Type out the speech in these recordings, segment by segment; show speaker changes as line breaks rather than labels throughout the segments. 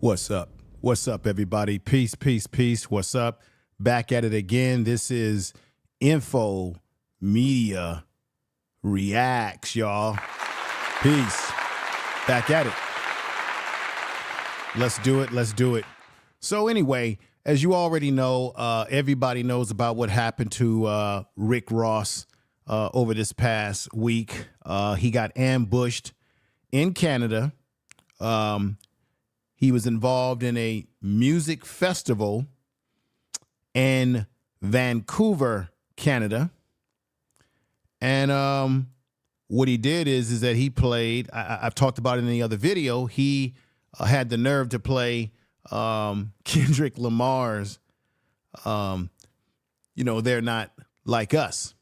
What's up? What's up, everybody? Peace, peace, peace. What's up? Back at it again. This is Info Media Reacts, y'all. Peace. Back at it. Let's do it. Let's do it. So anyway, as you already know, everybody knows about what happened to Rick Ross over this past week. He got ambushed in Canada. He was involved in a music festival in Vancouver, Canada. And what he did is that he played, I've talked about it in the other video, he had the nerve to play Kendrick Lamar's, They're Not Like Us.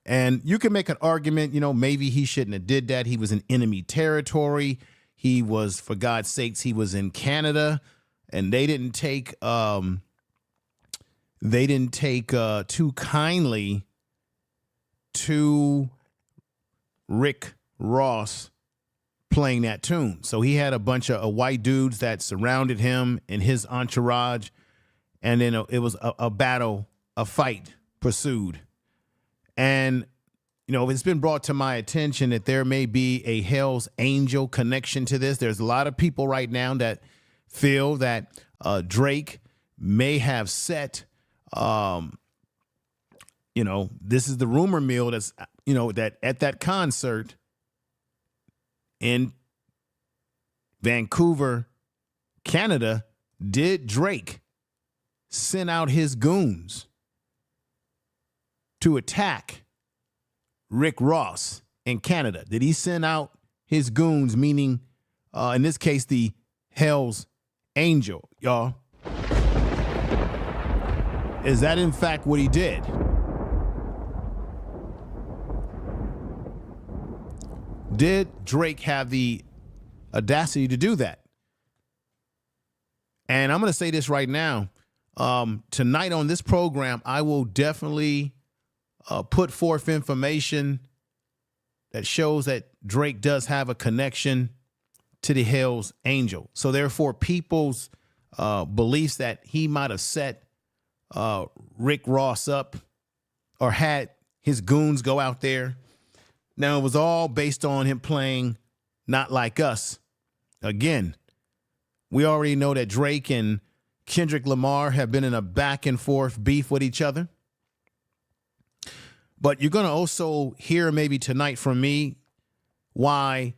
And you can make an argument, maybe he shouldn't have did that. He was in enemy territory. He was, for God's sakes, he was in Canada, and they didn't take too kindly to Rick Ross playing that tune. So he had a bunch of white dudes that surrounded him and his entourage, and then it was a battle, a fight pursued. And it's been brought to my attention that there may be a Hell's Angel connection to this. There's a lot of people right now that feel that Drake may have set, this is the rumor mill that's, that at that concert in Vancouver, Canada, did Drake send out his goons to attack Rick Ross in Canada? Did he send out his goons, meaning, in this case, the Hell's Angel, y'all? Is that in fact what he did? Did Drake have the audacity to do that? And I'm going to say this right now. Tonight on this program, I will definitely put forth information that shows that Drake does have a connection to the Hell's Angel. So therefore, people's beliefs that he might have set Rick Ross up or had his goons go out there. Now, it was all based on him playing Not Like Us. Again, we already know that Drake and Kendrick Lamar have been in a back and forth beef with each other. But you're going to also hear maybe tonight from me why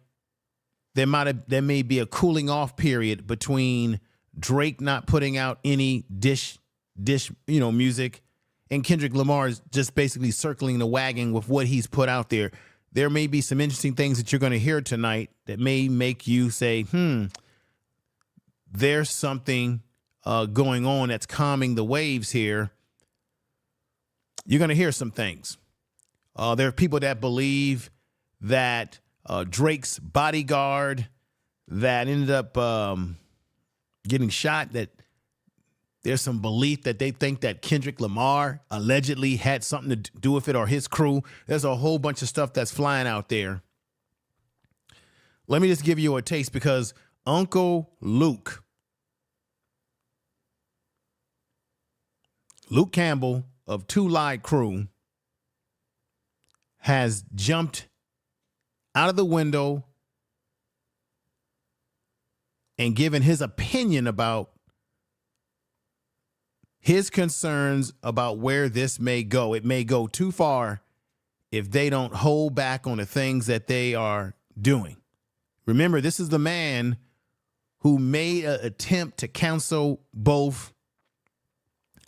there may be a cooling off period between Drake not putting out any dish music, and Kendrick Lamar is just basically circling the wagon with what he's put out there. There may be some interesting things that you're going to hear tonight that may make you say, there's something going on that's calming the waves here. You're going to hear some things. There are people that believe that Drake's bodyguard that ended up getting shot, that there's some belief that they think that Kendrick Lamar allegedly had something to do with it, or his crew. There's a whole bunch of stuff that's flying out there. Let me just give you a taste, because Uncle Luke Campbell of Two Live Crew has jumped out of the window and given his opinion about his concerns about where this may go. It may go too far if they don't hold back on the things that they are doing. Remember, this is the man who made an attempt to cancel both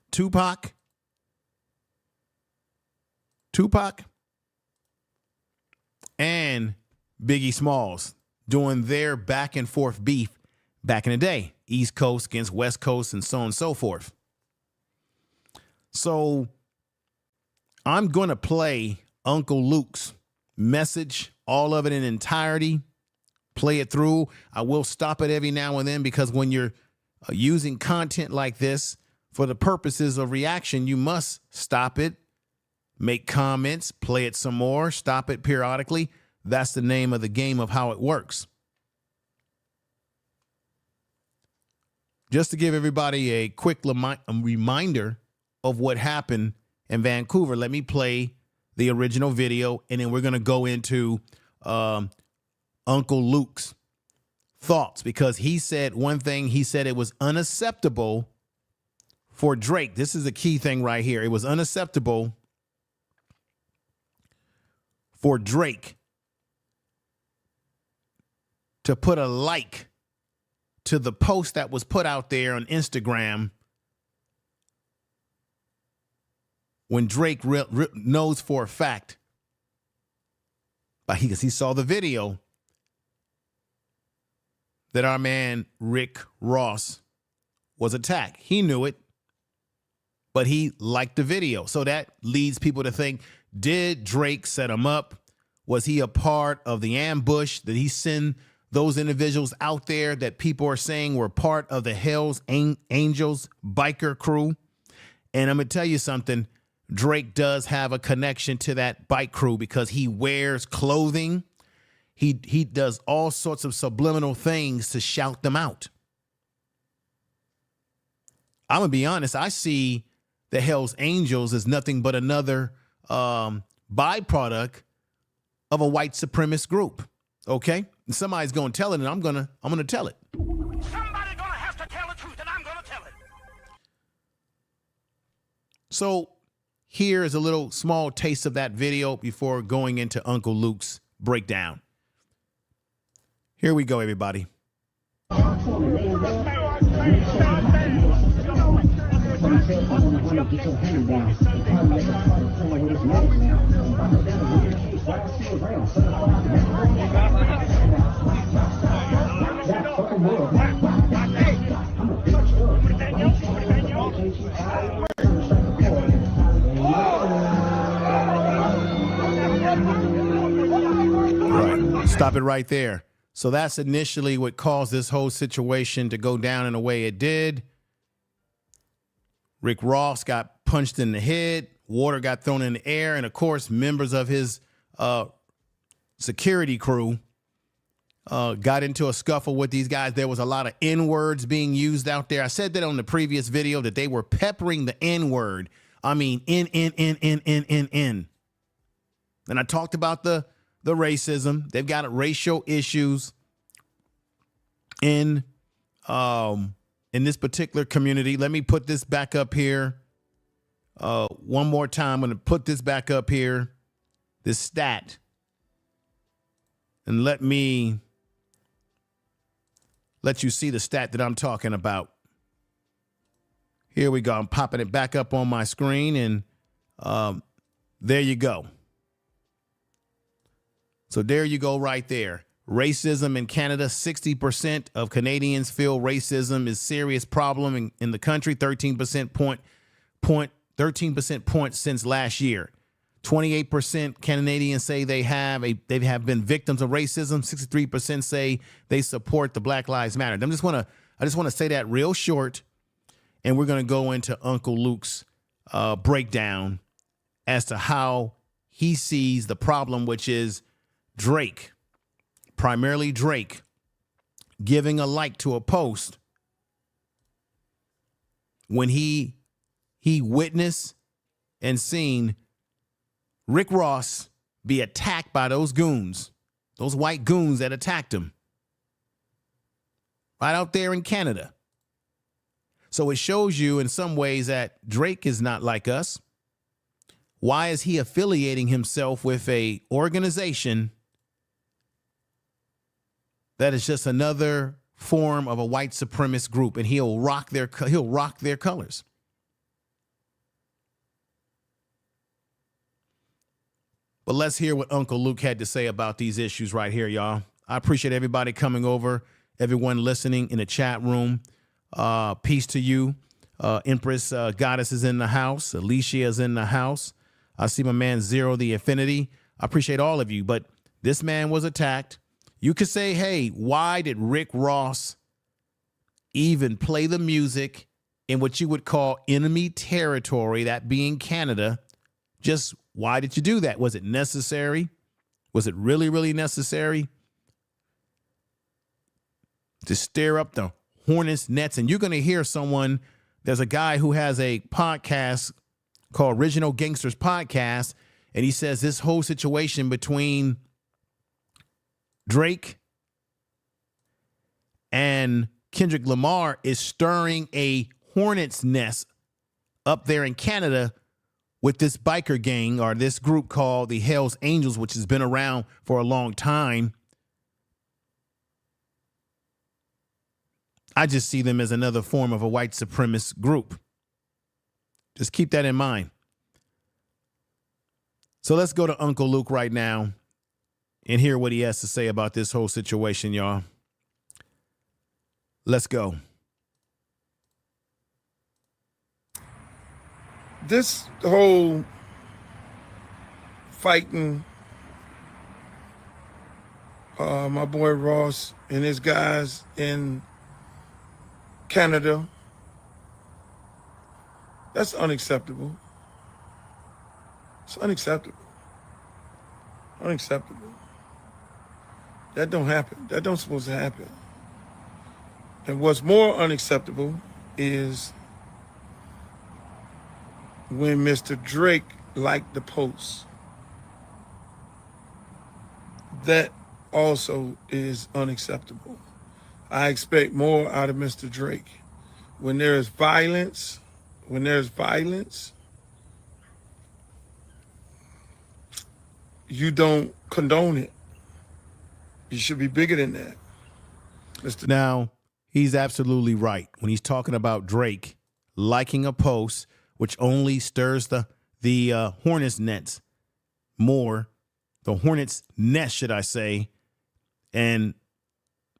Tupac and Biggie Smalls doing their back and forth beef back in the day, East Coast against West Coast and so on and so forth. So I'm going to play Uncle Luke's message, all of it in entirety, play it through. I will stop it every now and then, because when you're using content like this for the purposes of reaction, you must stop it, make comments, play it some more, stop it periodically. That's the name of the game of how it works. just to give everybody a quick reminder of what happened in Vancouver, let me play the original video, and then we're going to go into Uncle Luke's thoughts, because he said one thing. He said it was unacceptable for Drake. This is the key thing right here. It was unacceptable for Drake to put a like to the post that was put out there on Instagram when Drake knows for a fact, because he saw the video, that our man Rick Ross was attacked. He knew it, but he liked the video. So that leads people to think, did Drake set him up? Was he a part of the ambush? Did he send those individuals out there that people are saying were part of the Hell's Angels biker crew? And I'm going to tell you something. Drake does have a connection to that bike crew because he wears clothing. He does all sorts of subliminal things to shout them out. I'm going to be honest. I see the Hell's Angels as nothing but another byproduct of a white supremacist group. Okay? And somebody's going to tell it, and I'm going to tell it.
Somebody's going to have to tell the truth, and I'm going to tell it.
So here is a little small taste of that video before going into Uncle Luke's breakdown. Here we go, everybody. Right. Stop it right there. So that's initially what caused this whole situation to go down in the way it did. Rick Ross got punched in the head. Water got thrown in the air. And, of course, members of his security crew got into a scuffle with these guys. There was a lot of N-words being used out there. I said that on the previous video, that they were peppering the N-word. I mean, N. And I talked about the racism. They've got racial issues in this particular community. Let me put this back up here one more time. I'm going to put this back up here, this stat, and let me let you see the stat that I'm talking about. Here we go. I'm popping it back up on my screen, and there you go. So there you go right there. Racism in Canada, 60% of Canadians feel racism is a serious problem in the country, 13% points since last year. 28% Canadians say they have been victims of racism. 63% say they support the Black Lives Matter. I just want to say that real short, and we're going to go into Uncle Luke's breakdown as to how he sees the problem, which is Drake, primarily Drake, giving a like to a post when he witnessed and seen Rick Ross be attacked by those goons, those white goons that attacked him right out there in Canada. So it shows you in some ways that Drake is not like us. Why is he affiliating himself with a organization that is just another form of a white supremacist group, and he'll rock their colors? But let's hear what Uncle Luke had to say about these issues right here, y'all. I appreciate everybody coming over, everyone listening in the chat room. Peace to you. Empress Goddess is in the house. Alicia is in the house. I see my man Zero the Affinity. I appreciate all of you, but this man was attacked. You could say, hey, why did Rick Ross even play the music in what you would call enemy territory, that being Canada? Just why did you do that? Was it necessary? Was it really, really necessary to stir up the hornets nets. And you're going to hear someone, there's a guy who has a podcast called Original Gangsters Podcast, and he says this whole situation between Drake and Kendrick Lamar is stirring a hornet's nest up there in Canada with this biker gang, or this group called the Hells Angels, which has been around for a long time. I just see them as another form of a white supremacist group. Just keep that in mind. So let's go to Uncle Luke right now and hear what he has to say about this whole situation, y'all. Let's go.
This whole fighting, my boy Ross and his guys in Canada, that's unacceptable. It's unacceptable. Unacceptable. That don't happen. That don't supposed to happen. And what's more unacceptable is when Mr. Drake liked the post. That also is unacceptable. I expect more out of Mr. Drake. When there's violence, you don't condone it. You should be bigger than that.
Now, he's absolutely right when he's talking about Drake liking a post, which only stirs the hornet's nets more, the hornet's nest, should I say. And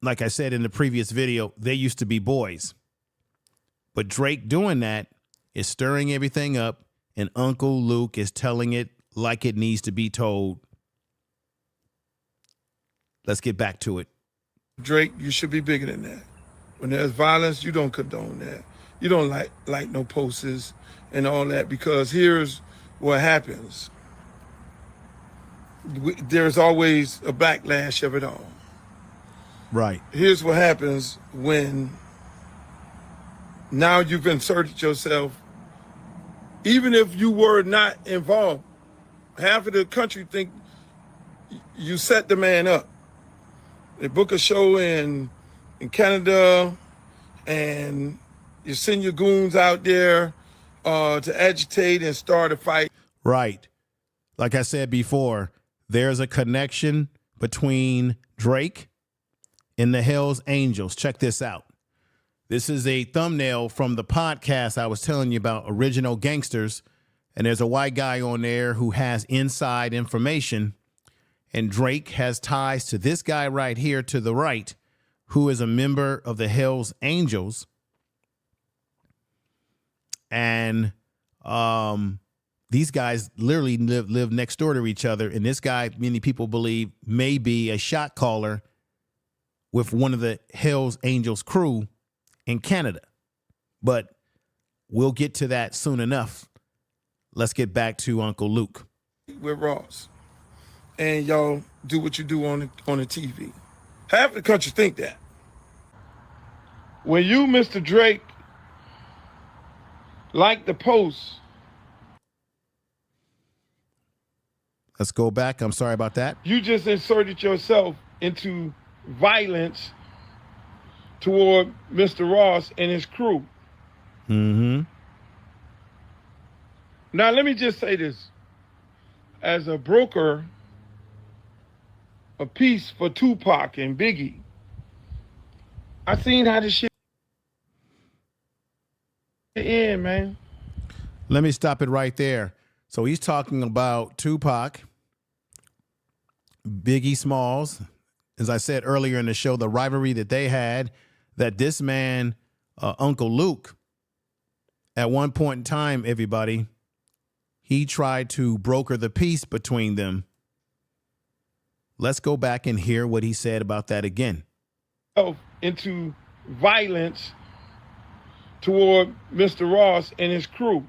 like I said in the previous video, they used to be boys. But Drake doing that is stirring everything up, and Uncle Luke is telling it like it needs to be told. Let's get back to it.
Drake, you should be bigger than that. When there's violence, you don't condone that. You don't like no posters and all that, because here's what happens. There's always a backlash of it all.
Right.
Here's what happens when now you've inserted yourself, even if you were not involved. Half of the country think you set the man up. They book a show in Canada, and you send your goons out there to agitate and start a fight.
Right. Like I said before, there's a connection between Drake and the Hells Angels. Check this out. This is a thumbnail from the podcast I was telling you about, Original Gangsters. And there's a white guy on there who has inside information. And Drake has ties to this guy right here to the right, who is a member of the Hells Angels. And these guys literally live next door to each other. And this guy, many people believe, may be a shot caller with one of the Hells Angels crew in Canada. But we'll get to that soon enough. Let's get back to Uncle Luke.
With Ross. And y'all do what you do on the TV. Half the country think that. When you, Mr. Drake, like the post.
Let's go back. I'm sorry about that.
You just inserted yourself into violence toward Mr. Ross and his crew.
Mm-hmm.
Now, let me just say this. As a broker, a piece for Tupac and Biggie, I seen how this shit end, man.
Let me stop it right there. So he's talking about Tupac, Biggie Smalls. As I said earlier in the show, the rivalry that they had, that this man, Uncle Luke, at one point in time, everybody, he tried to broker the peace between them. Let's go back and hear what he said about that again.
Into violence toward Mr. Ross and his crew.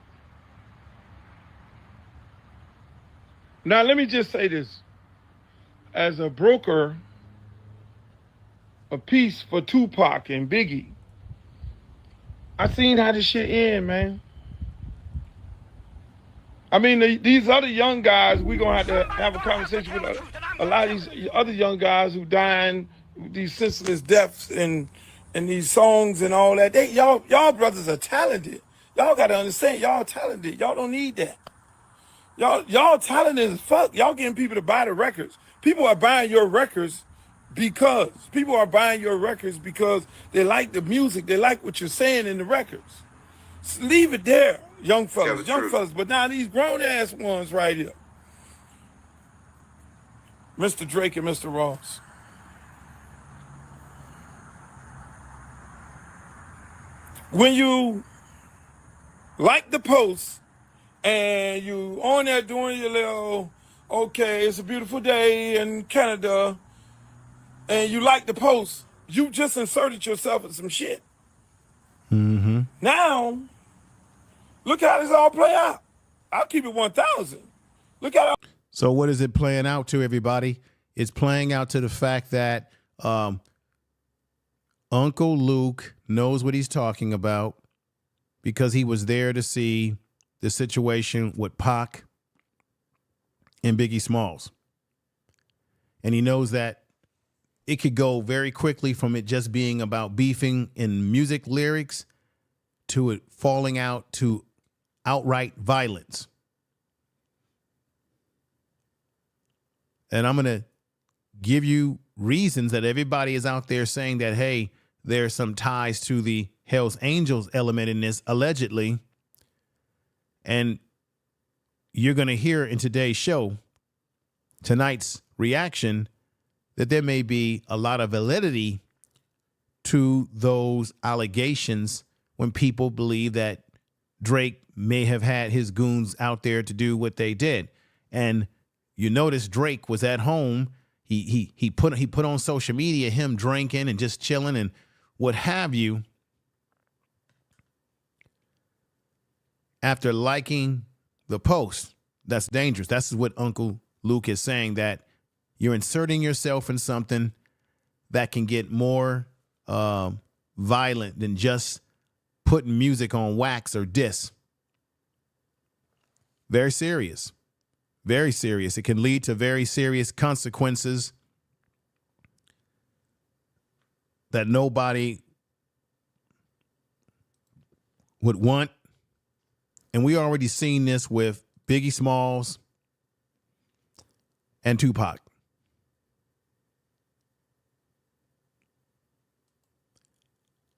Now, let me just say this. As a broker, a piece for Tupac and Biggie, I seen how this shit end, man. I mean, these other young guys, we're going to have a conversation with a lot of these other young guys who dying, these senseless deaths and these songs and all that. Y'all brothers are talented. Y'all got to understand, y'all talented. Y'all don't need that. Y'all talented as fuck. Y'all getting people to buy the records. People are buying your records because they like the music. They like what you're saying in the records. Leave it there, young fellas. But now these grown ass ones right here, Mr. Drake and Mr. Ross. When you like the post and you on there doing your little, okay, it's a beautiful day in Canada, and you like the post, you just inserted yourself in some shit.
Mm-hmm.
Now, look how this all play out. I'll keep it 1,000. Look how.
So what is it playing out to, everybody? It's playing out to the fact that Uncle Luke knows what he's talking about because he was there to see the situation with Pac and Biggie Smalls. And he knows that it could go very quickly from it just being about beefing in music lyrics to it falling out to outright violence. And I'm going to give you reasons that everybody is out there saying that, hey, there's some ties to the Hell's Angels element in this, allegedly. And you're going to hear in today's show, tonight's reaction, that there may be a lot of validity to those allegations when people believe that Drake may have had his goons out there to do what they did. And you notice Drake was at home. He put on social media him drinking and just chilling and what have you. After liking the post, that's dangerous. That's what Uncle Luke is saying, that you're inserting yourself in something that can get more violent than just putting music on wax or disc. Very serious. Very serious. It can lead to very serious consequences that nobody would want. And we already seen this with Biggie Smalls and Tupac.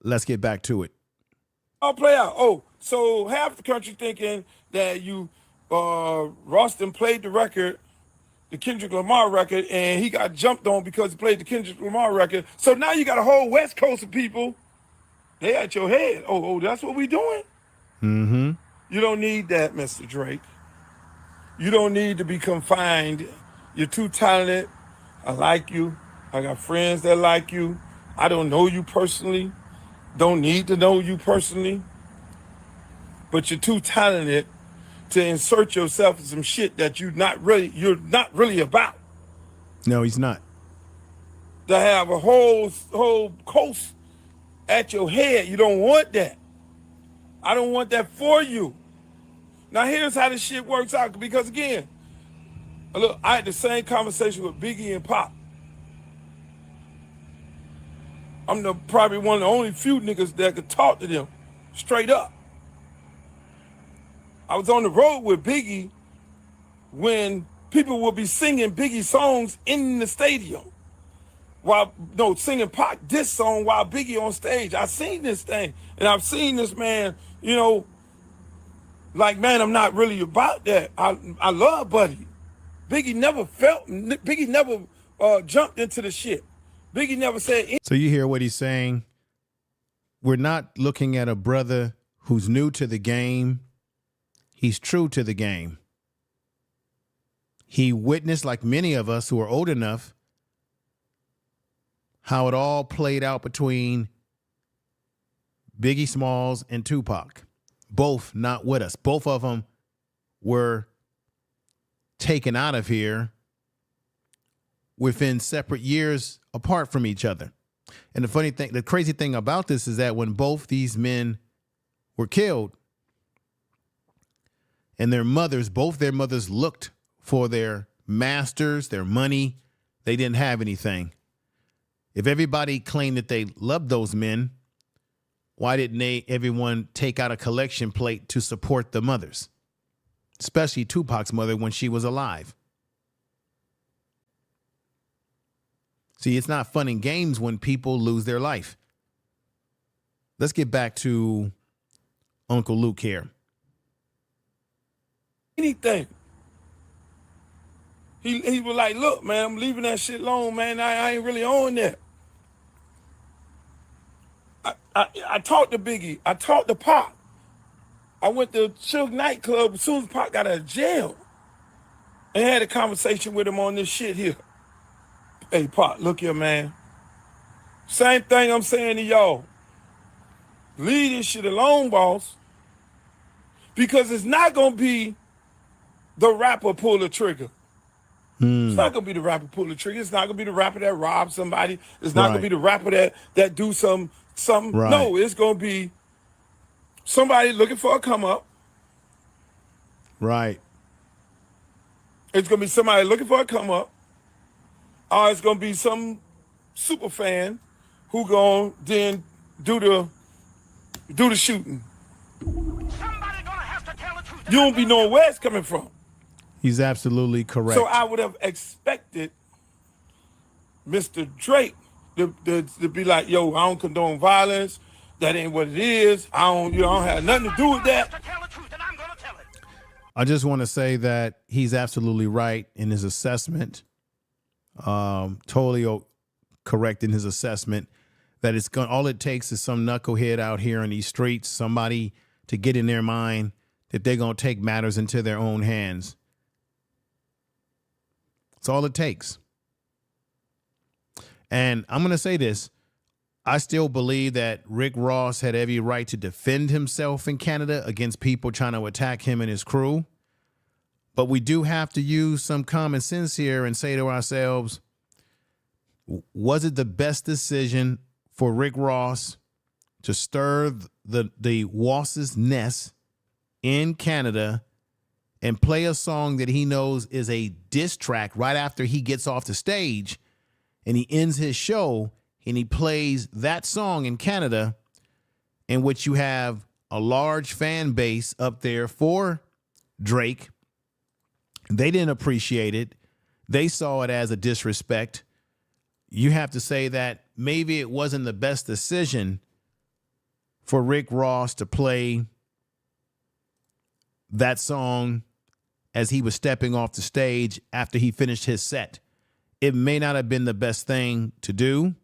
Let's get back to it.
I'll play out. Oh, so half the country thinking that Roston played the record, the Kendrick Lamar record, and he got jumped on because he played the Kendrick Lamar record. So now you got a whole West Coast of people, they at your head. Oh, that's what we doing?
Mm-hmm.
You don't need that, Mr. Drake. You don't need to be confined. You're too talented. I like you. I got friends that like you. I don't know you personally. Don't need to know you personally. But you're too talented to insert yourself in some shit that you're not really about.
No, he's not.
To have a whole coast at your head, you don't want that. I don't want that for you. Now here's how this shit works out, because again, look, I had the same conversation with Biggie and Pop. I'm probably one of the only few niggas that could talk to them straight up. I was on the road with Biggie when people would be singing Biggie songs in the stadium, singing Pac this song while Biggie on stage. I seen this thing, and I've seen this man, like, man, I'm not really about that. I love Buddy. Biggie never jumped into the shit. Biggie never said.
So you hear what he's saying? We're not looking at a brother who's new to the game. He's true to the game. He witnessed, like many of us who are old enough, how it all played out between Biggie Smalls and Tupac. Both not with us. Both of them were taken out of here within separate years apart from each other. And the crazy thing about this is that when both these men were killed. And their mothers, both their mothers, looked for their masters, their money. They didn't have anything. If everybody claimed that they loved those men, why didn't everyone take out a collection plate to support the mothers, especially Tupac's mother when she was alive? See, it's not fun and games when people lose their life. Let's get back to Uncle Luke here.
Anything. He was like, look, man, I'm leaving that shit alone, man. I ain't really on that. I talked to Biggie. I talked to Pop. I went to Suge nightclub as soon as Pop got out of jail and had a conversation with him on this shit here. Hey, Pop, look here, man. Same thing I'm saying to y'all. Leave this shit alone, boss. Because it's not going to be the rapper pull the trigger. It's not going to be the rapper pull the trigger. It's not going to be the rapper that robbed somebody. It's not going to be the rapper that do something. Right. No, it's going to be somebody looking for a come up.
Right.
It's going to be somebody looking for a come up. Or it's going to be some super fan who going to then do the shooting.
Somebody gonna have to tell the truth.
You don't be knowing where it's coming from.
He's absolutely correct.
So I would have expected Mr. Drake to be like, yo, I don't condone violence. That ain't what it is. I don't have nothing to do with that.
I just want to say that he's absolutely right in his assessment. Totally correct in his assessment that all it takes is some knucklehead out here in these streets, somebody to get in their mind that they're going to take matters into their own hands. That's all it takes. And I'm going to say this. I still believe that Rick Ross had every right to defend himself in Canada against people trying to attack him and his crew. But we do have to use some common sense here and say to ourselves, was it the best decision for Rick Ross to stir the wasps' nest in Canada and play a song that he knows is a diss track right after he gets off the stage and he ends his show and he plays that song in Canada, in which you have a large fan base up there for Drake? They didn't appreciate it. They saw it as a disrespect. You have to say that maybe it wasn't the best decision for Rick Ross to play that song as he was stepping off the stage after he finished his set. It may not have been the best thing to do,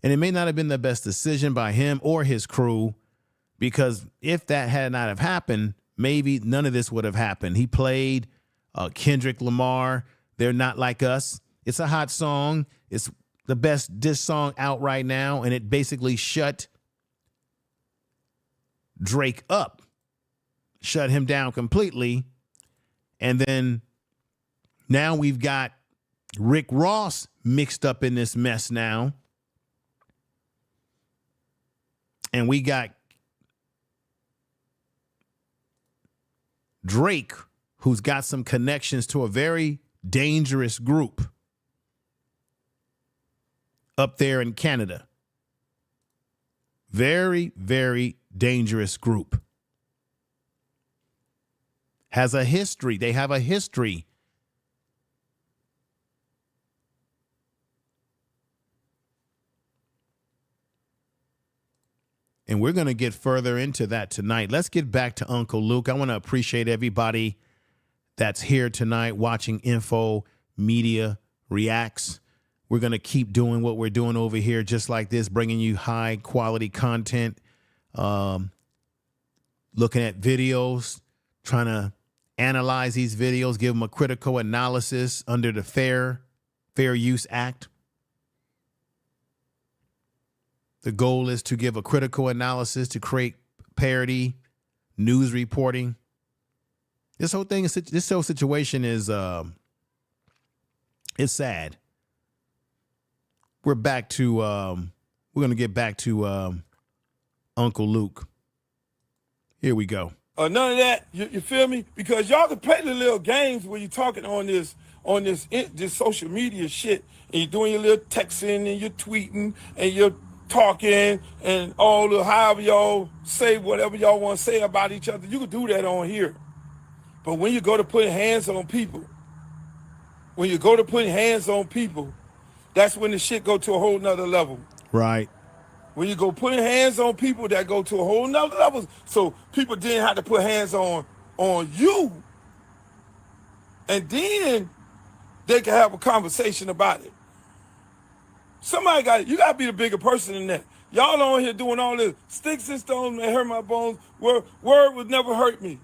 and it may not have been the best decision by him or his crew, because if that had not have happened, maybe none of this would have happened. He played Kendrick Lamar, They're Not Like Us. It's a hot song. It's the best diss song out right now, and it basically shut Drake up, shut him down completely. And then now we've got Rick Ross mixed up in this mess now. And we got Drake, who's got some connections to a very dangerous group up there in Canada. Very, very dangerous group. Has a history. They have a history. And we're going to get further into that tonight. Let's get back to Uncle Luke. I want to appreciate everybody that's here tonight watching Info Media Reacts. We're going to keep doing what we're doing over here just like this, bringing you high quality content, looking at videos, trying to analyze these videos, give them a critical analysis under the Fair Use Act. The goal is to give a critical analysis to create parity, news reporting. This whole situation is it's sad. We're going to get back to Uncle Luke. Here we go.
None of that. You feel me? Because y'all can play the little games when you're talking on this social media shit, and you're doing your little texting and you're tweeting and you're talking and all the however y'all say whatever y'all want to say about each other. You can do that on here. But when you go to putting hands on people, that's when the shit go to a whole nother level.
Right.
When you go putting hands on people, that go to a whole nother level. So people didn't have to put hands on you. And then they can have a conversation about it. You got to be the bigger person than that. Y'all on here doing all this. Sticks and stones may hurt my bones. Word would never hurt me.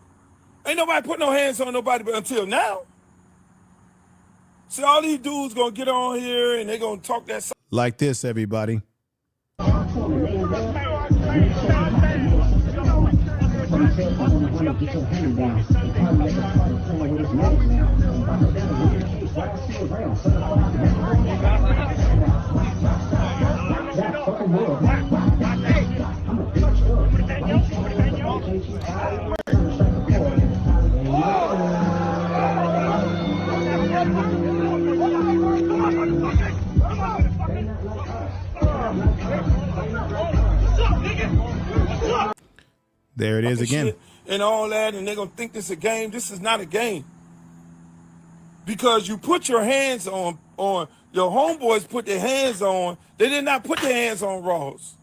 Ain't nobody put no hands on nobody but until now. See, all these dudes going to get on here and they going to talk that.
Like this, everybody. There it is again.
And all that, and they're going to think this is a game. This is not a game. Because you put your hands on your homeboys put their hands on, they did not put their hands on Ross.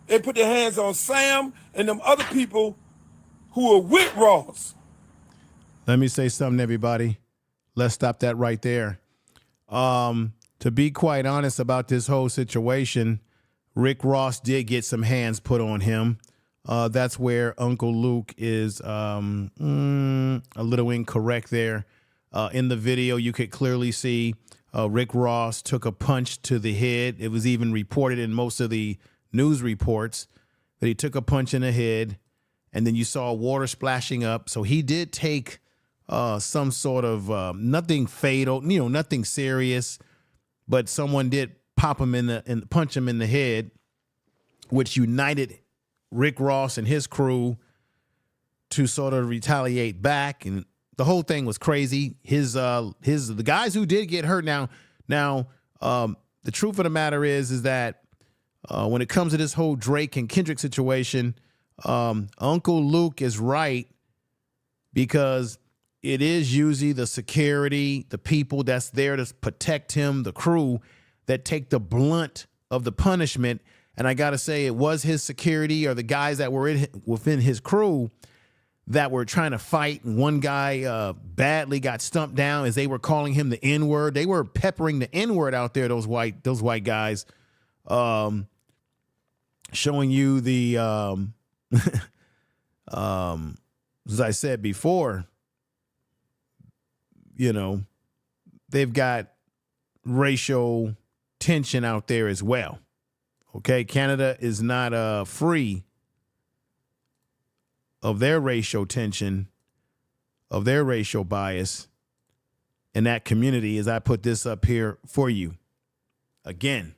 They put their hands on Sam and them other people who are with Ross.
Let me say something, everybody. Let's stop that right there. To be quite honest about this whole situation, Rick Ross did get some hands put on him. That's where Uncle Luke is a little incorrect there. In the video, you could clearly see Rick Ross took a punch to the head. It was even reported in most of the news reports that he took a punch in the head, and then you saw water splashing up. So he did take some sort of nothing fatal, nothing serious, but someone did pop him and punch him in the head, which united Rick Ross and his crew to sort of retaliate back, and the whole thing was crazy. The guys who did get hurt now, the truth of the matter is that when it comes to this whole Drake and Kendrick situation, Uncle Luke is right, because it is usually the security, the people that's there to protect him, the crew, that take the blunt of the punishment. And I got to say, it was his security or the guys that were within his crew that were trying to fight. And one guy badly got stumped down as they were calling him the N-word. They were peppering the N-word out there, those white guys, showing you the, as I said before, they've got racial tension out there as well. Okay, Canada is not free of their racial tension, of their racial bias in that community, as I put this up here for you. Again,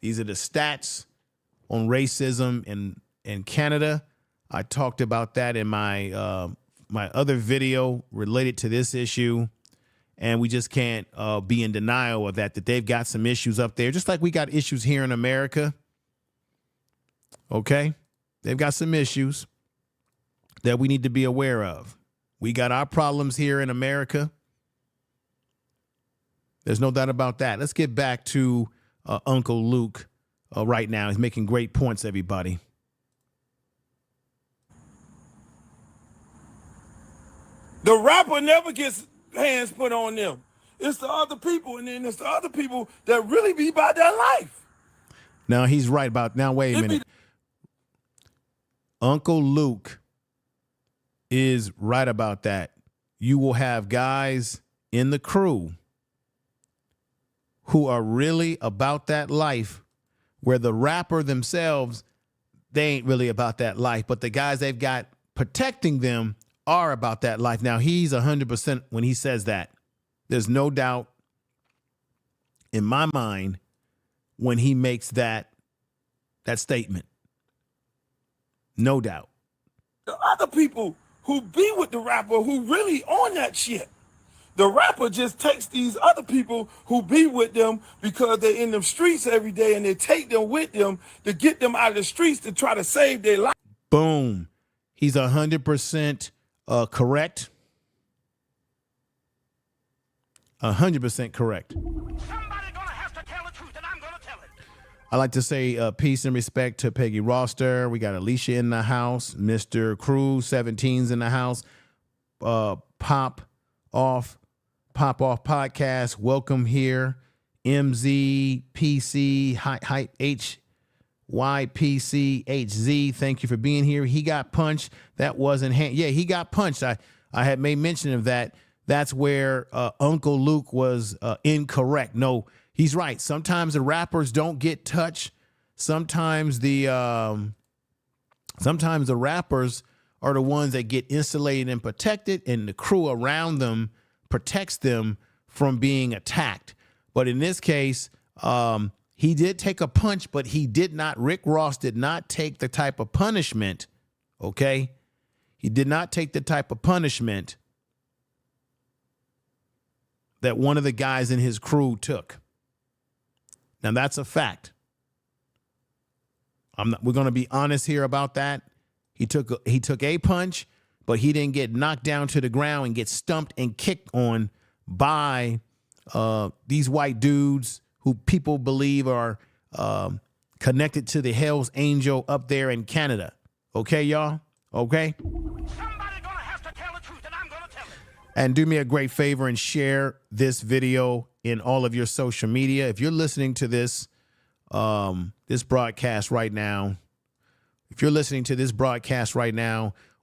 these are the stats on racism in Canada. I talked about that in my my other video related to this issue. And we just can't be in denial of that they've got some issues up there, just like we got issues here in America. Okay? They've got some issues that we need to be aware of. We got our problems here in America. There's no doubt about that. Let's get back to Uncle Luke right now. He's making great points, everybody.
The rapper never gets hands put on them. It's the other people, and then it's the other people that really be about their life.
Now, he's right about, now wait a minute. Uncle Luke is right about that. You will have guys in the crew who are really about that life, where the rapper themselves, they ain't really about that life, but the guys they've got protecting them are about that life. Now, he's 100% when he says that. There's no doubt in my mind when he makes that statement. No doubt.
The other people who be with the rapper who really on that shit. The rapper just takes these other people who be with them because they're in the streets every day, and they take them with them to get them out of the streets to try to save their life.
Boom. He's 100% correct. 100% correct.
Somebody gonna have to tell the truth, and I'm gonna tell it.
I like to say peace and respect to Peggy Roster. We got Alicia in the house. Mr. Cruz 17's in the house. Pop off podcast. Welcome here. MZPC Hype HYPCHZ. Thank you for being here. He got punched. That wasn't yeah, he got punched. I had made mention of that. That's where Uncle Luke was incorrect. No, he's right. Sometimes the rappers don't get touched. Sometimes the rappers are the ones that get insulated and protected, and the crew around them protects them from being attacked. But in this case, he did take a punch, but he did not. Rick Ross did not take the type of punishment. Okay, he did not take the type of punishment that one of the guys in his crew took. Now that's a fact. We're going to be honest here about that. He took a punch, but he didn't get knocked down to the ground and get stumped and kicked on by these white dudes who people believe are connected to the Hell's Angel up there in Canada. Okay, y'all? Okay?
Somebody gonna have to tell the truth, and I'm gonna tell it.
And do me a great favor and share this video in all of your social media. If you're listening to this broadcast right now,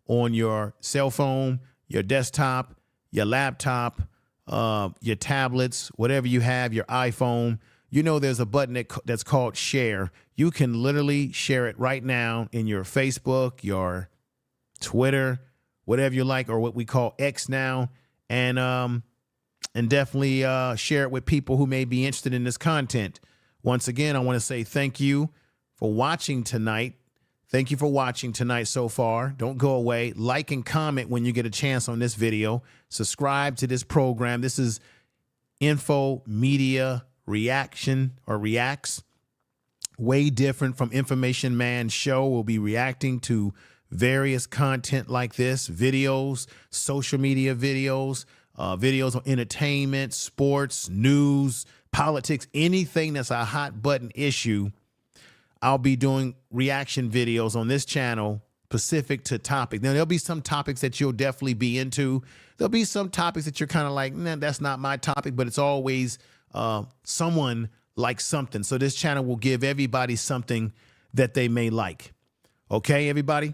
on your cell phone, your desktop, your laptop, your tablets, whatever you have, your iPhone, you know there's a button that's called share. You can literally share it right now in your Facebook, your Twitter, whatever you like, or what we call X now, and definitely share it with people who may be interested in this content. Once again, I want to say thank you for watching tonight. Thank you for watching tonight so far. Don't go away. Like and comment when you get a chance on this video. Subscribe to this program. This is Info Media Reaction or Reacts. Way different from Information Man Show. We'll be reacting to various content like this, videos, social media videos, videos on entertainment, sports, news, politics, anything that's a hot button issue. I'll be doing reaction videos on this channel specific to topic. Now, there'll be some topics that you'll definitely be into. There'll be some topics that you're kind of like, nah, that's not my topic, but it's always someone likes something. So this channel will give everybody something that they may like. Okay, everybody?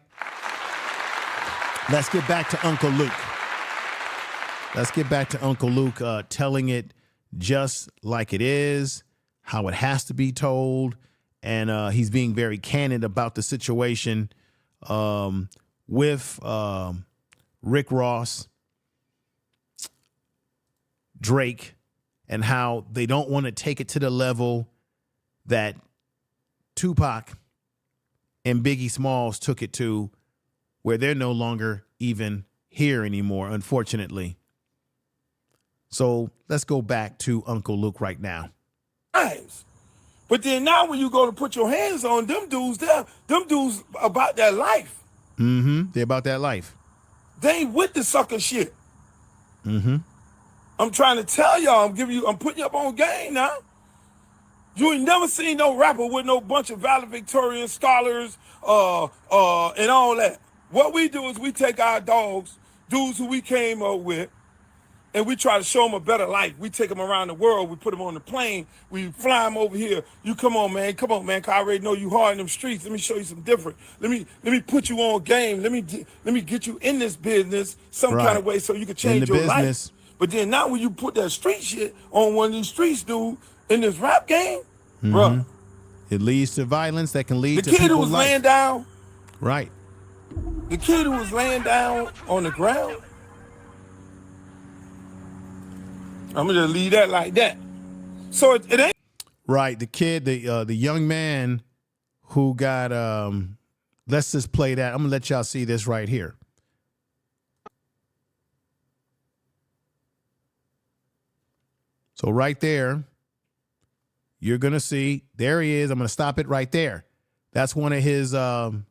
Let's get back to Uncle Luke. Telling it just like it is, how it has to be told. And he's being very candid about the situation with Rick Ross, Drake, and how they don't want to take it to the level that Tupac and Biggie Smalls took it to, where they're no longer even here anymore, unfortunately. So let's go back to Uncle Luke right now.
But then now when you go to put your hands on them dudes, them dudes about that life.
Mm-hmm. They're about that life.
They ain't with the sucker shit.
Mm-hmm.
I'm trying to tell y'all, I'm putting you up on game now. You ain't never seen no rapper with no bunch of valedictorian scholars, and all that. What we do is we take our dogs, dudes who we came up with, and we try to show them a better life. We take them around the world. We put them on the plane. We fly them over here. You come on, man, cause I already know you hard in them streets. Let me show you some different. Let me put you on game. Let me get you in this business some kind of way so you can change your life. But then now when you put that street shit on one of these streets, dude, in this rap game, bro,
it leads to violence that can lead to
the kid who was laying down.
Right.
The kid who was laying down on the ground. I'm gonna just leave that like that. So it ain't
right. The kid, the young man who got let's just play that. I'm gonna let y'all see this right here. So right there, you're gonna see, there he is. I'm gonna stop it right there. That's one of his, here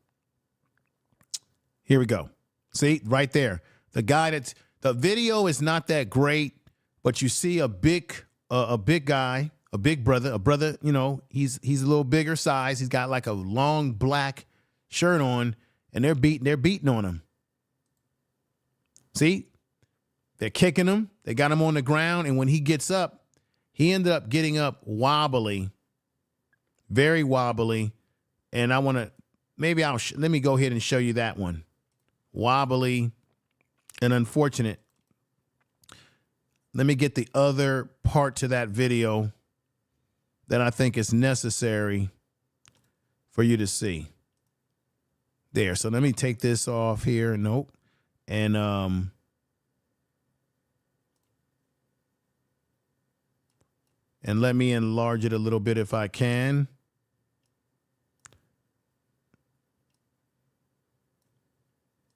we go. See, right there. The guy the video is not that great, but you see a big guy, a big brother, you know, he's a little bigger size. He's got like a long black shirt on, and they're beating on him. See, they're kicking him. They got him on the ground, and when he gets up, he ended up getting up wobbly, very wobbly. And I want to, maybe let me go ahead and show you that one. Wobbly and unfortunate. Let me get the other part to that video that I think is necessary for you to see. There. So let me take this off here. Nope. And let me enlarge it a little bit if I can.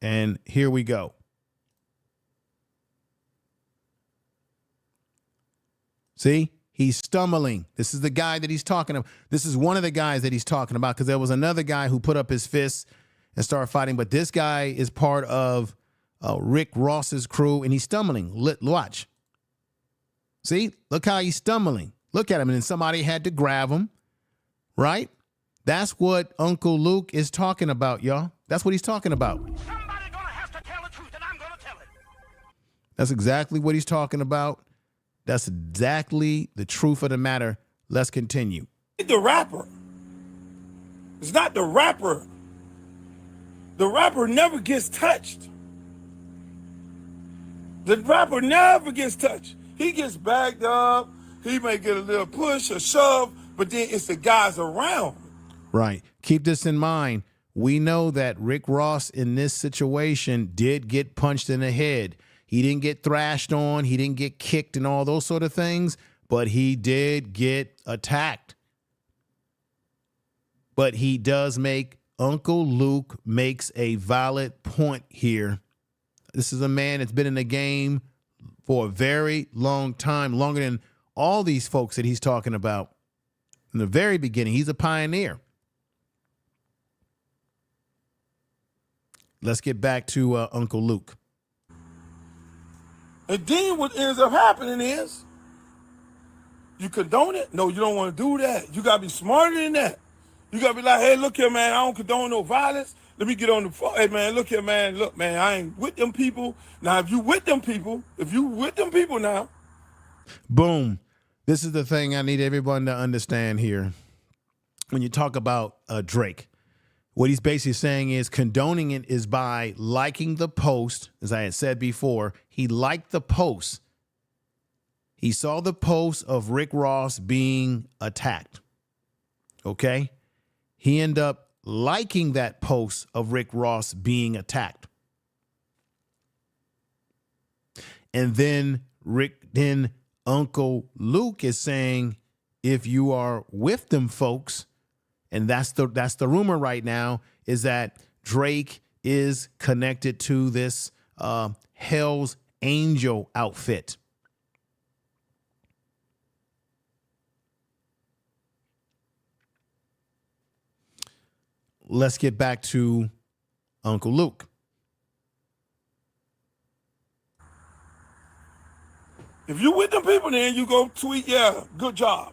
And here we go. See, he's stumbling. This is the guy that he's talking about. This is one of the guys that he's talking about, because there was another guy who put up his fists and started fighting. But this guy is part of Rick Ross's crew, and he's stumbling. Watch. See, look how he's stumbling. Look at him. And then somebody had to grab him, right? That's what Uncle Luke is talking about, y'all. That's what he's talking about.
Somebody gonna have to tell the truth, and I'm gonna tell it.
That's exactly what he's talking about. That's exactly the truth of the matter. Let's continue.
The rapper. It's not the rapper. The rapper never gets touched. The rapper never gets touched. He gets backed up. He may get a little push or shove, but then it's the guys around.
Right. Keep this in mind. We know that Rick Ross in this situation did get punched in the head. He didn't get thrashed on. He didn't get kicked and all those sort of things, but he did get attacked. But he does Uncle Luke makes a valid point here. This is a man that's been in the game for a very long time, longer than all these folks that he's talking about. In the very beginning, he's a pioneer. Let's get back to Uncle Luke.
And then what ends up happening is, you condone it? No, you don't want to do that. You got to be smarter than that. You got to be like, hey, look here, man, I don't condone no violence. Let me get on the phone. Hey, man, look here, man. Look, man, I ain't with them people. Now, if you with them people now.
Boom. This is the thing I need everyone to understand here. When you talk about Drake, what he's basically saying is condoning it is by liking the post. As I had said before, he liked the post. He saw the post of Rick Ross being attacked. Okay? He ended up liking that post of Rick Ross being attacked. And then Uncle Luke is saying, if you are with them folks, and that's the rumor right now, is that Drake is connected to this Hell's Angel outfit. Let's get back to Uncle Luke.
If you with them people, then you go tweet, yeah, good job.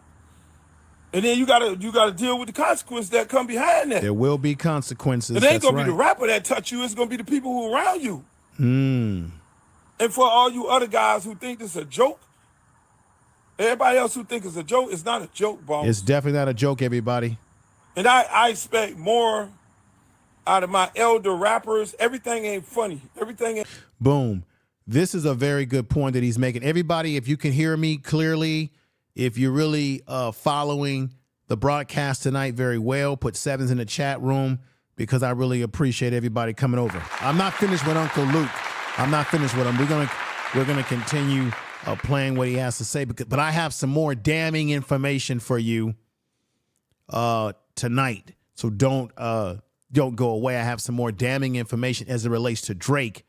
And then you gotta deal with the consequences that come behind that.
There will be consequences.
It ain't gonna be the rapper that touch you, it's gonna be the people who are around you. And for all you other guys who think this is a joke, everybody else who think it's a joke, it's not a joke, boss.
It's definitely not a joke, everybody.
And I expect more out of my elder rappers. Everything ain't funny. Everything ain't.
Boom. This is a very good point that he's making. Everybody, if you can hear me clearly, if you're really following the broadcast tonight very well, put sevens in the chat room, because I really appreciate everybody coming over. I'm not finished with Uncle Luke. I'm not finished with him. We're gonna continue playing what he has to say, but I have some more damning information for you tonight. So don't don't go away. I have some more damning information as it relates to Drake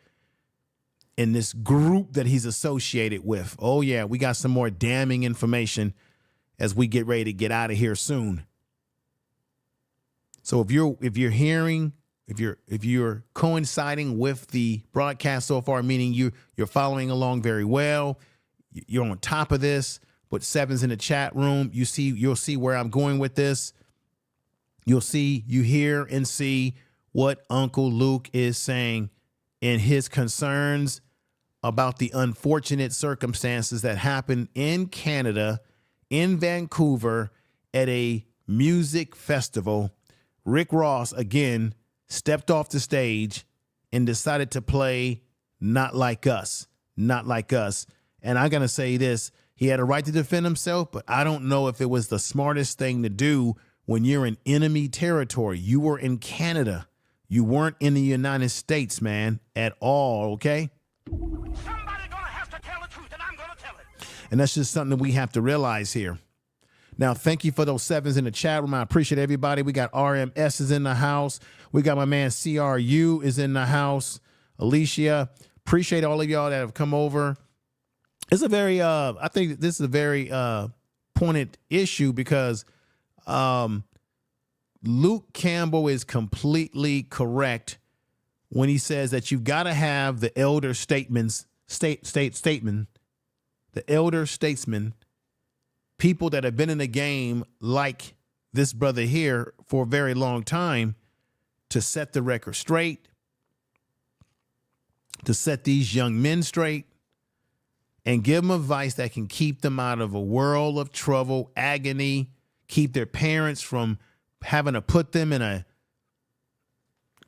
and this group that he's associated with. Oh yeah, we got some more damning information as we get ready to get out of here soon. So if you're hearing, if you're coinciding with the broadcast so far, meaning you're following along very well, you're on top of this. Put sevens in the chat room. You'll see where I'm going with this. You hear and see what Uncle Luke is saying in his concerns about the unfortunate circumstances that happened in Canada, in Vancouver, at a music festival. Rick Ross, again, stepped off the stage and decided to play Not Like Us, Not Like Us. And I'm going to say this. He had a right to defend himself, but I don't know if it was the smartest thing to do when you're in enemy territory. You were in Canada. You weren't in the United States, man, at all, okay?
Somebody gonna have to tell the truth, and I'm gonna tell it.
And that's just something that we have to realize here. Now, thank you for those sevens in the chat room. I appreciate everybody. We got RMS is in the house. We got my man CRU is in the house. Alicia, appreciate all of y'all that have come over. It's a very, I think this is a very pointed issue because Luke Campbell is completely correct when he says that you've got to have the elder statements, the elder statesmen, people that have been in the game like this brother here for a very long time to set the record straight, to set these young men straight, and give them advice that can keep them out of a world of trouble, agony, keep their parents from having to put them in a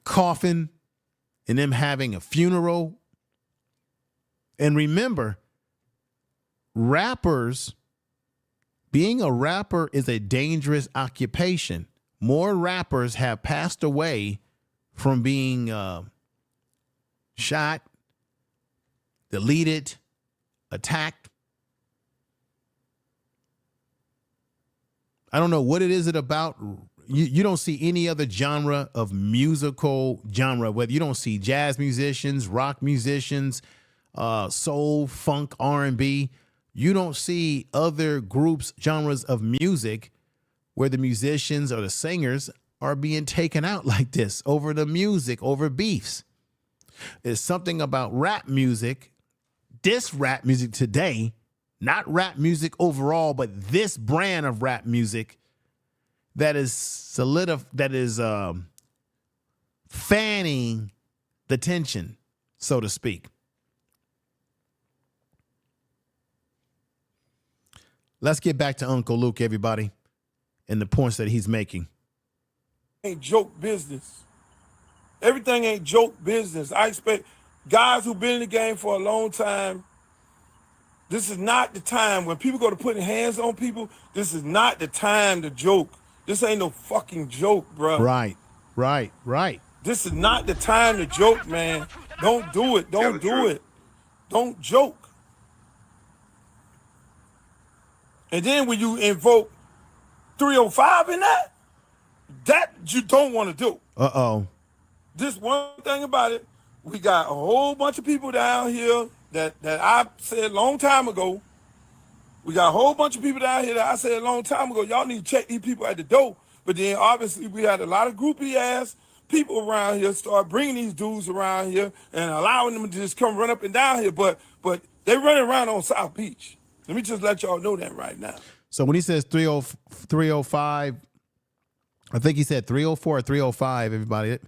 coffin and them having a funeral. And remember, being a rapper is a dangerous occupation. More rappers have passed away from being shot, deleted, attacked. I don't know what it is about. You don't see any other genre of musical genre, whether you don't see jazz musicians, rock musicians, soul, funk, R&B. You don't see other groups, genres of music where the musicians or the singers are being taken out like this over the music, over beefs. There's something about rap music, this rap music today, not rap music overall, but this brand of rap music that is fanning the tension, so to speak. Let's get back to Uncle Luke, everybody, and the points that he's making.
Ain't joke business. Everything ain't joke business. I expect guys who've been in the game for a long time. This is not the time when people go to putting hands on people. This is not the time to joke. This ain't no fucking joke, bro.
Right.
This is not the time to joke, man. Don't do it. Don't do it. Don't joke. And then when you invoke 305 in that you don't want to do.
Uh-oh.
This one thing about it, we got a whole bunch of people down here that I said a long time ago. We got a whole bunch of people down here that I said a long time ago, y'all need to check these people at the door. But then obviously we had a lot of groupie ass people around here start bringing these dudes around here and allowing them to just come run up and down here. But they running around on South Beach. Let me just let y'all know that right now.
So when he says 305, I think he said 304 or 305, everybody.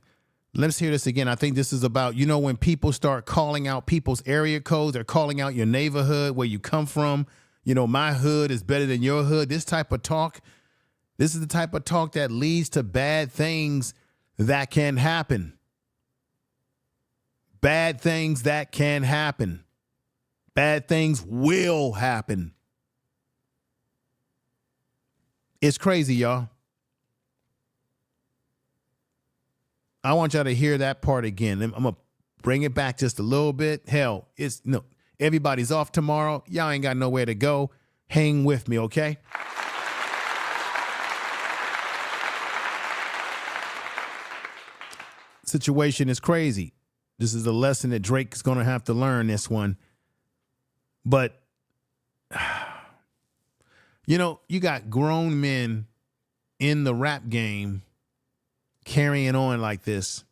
Let's hear this again. I think this is about, when people start calling out people's area codes, they're calling out your neighborhood, where you come from. My hood is better than your hood. This type of talk, this is the type of talk that leads to bad things that can happen. Bad things that can happen. Bad things will happen. It's crazy, y'all. I want y'all to hear that part again. I'm going to bring it back just a little bit. Hell, everybody's off tomorrow. Y'all ain't got nowhere to go. Hang with me, okay? situation is crazy. This is a lesson that Drake is going to have to learn, this one. But, you know, you got grown men in the rap game carrying on like this.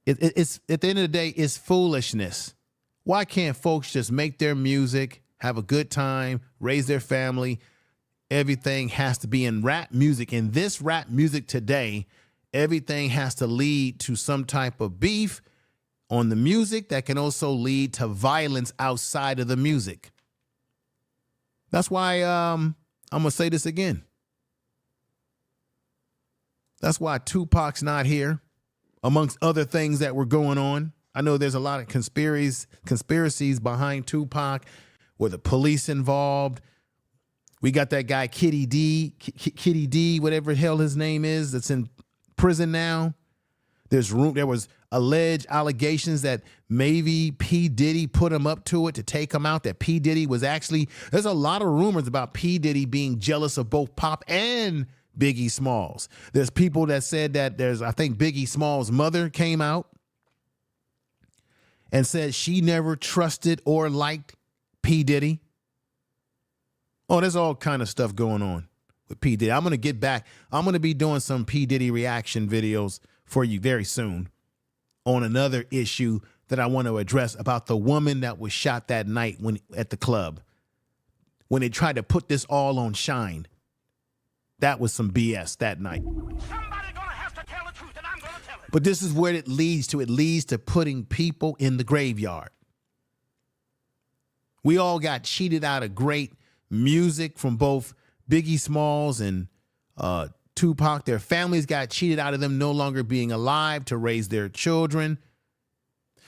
It's at the end of the day, it's foolishness. Why can't folks just make their music, have a good time, raise their family? Everything has to be in rap music. In this rap music today, everything has to lead to some type of beef on the music that can also lead to violence outside of the music. That's why I'm going to say this again. That's why Tupac's not here, amongst other things that were going on. I know there's a lot of conspiracies behind Tupac, with the police involved. We got that guy Kitty D, whatever the hell his name is, that's in prison now. There was alleged allegations that maybe P. Diddy put him up to it to take him out, that P. Diddy was actually, there's a lot of rumors about P. Diddy being jealous of both Pop and Biggie Smalls. There's people that said that I think Biggie Smalls' mother came out and said she never trusted or liked P. Diddy. Oh, there's all kind of stuff going on with P. Diddy. I'm going to get back. I'm going to be doing some P. Diddy reaction videos for you very soon on another issue that I want to address about the woman that was shot that night at the club. When they tried to put this all on Shine. That was some BS that night.
Somebody gonna have to tell the truth, and I'm gonna tell it.
But this is where it leads to. It leads to putting people in the graveyard. We all got cheated out of great music from both Biggie Smalls and Tupac. Their families got cheated out of them no longer being alive to raise their children.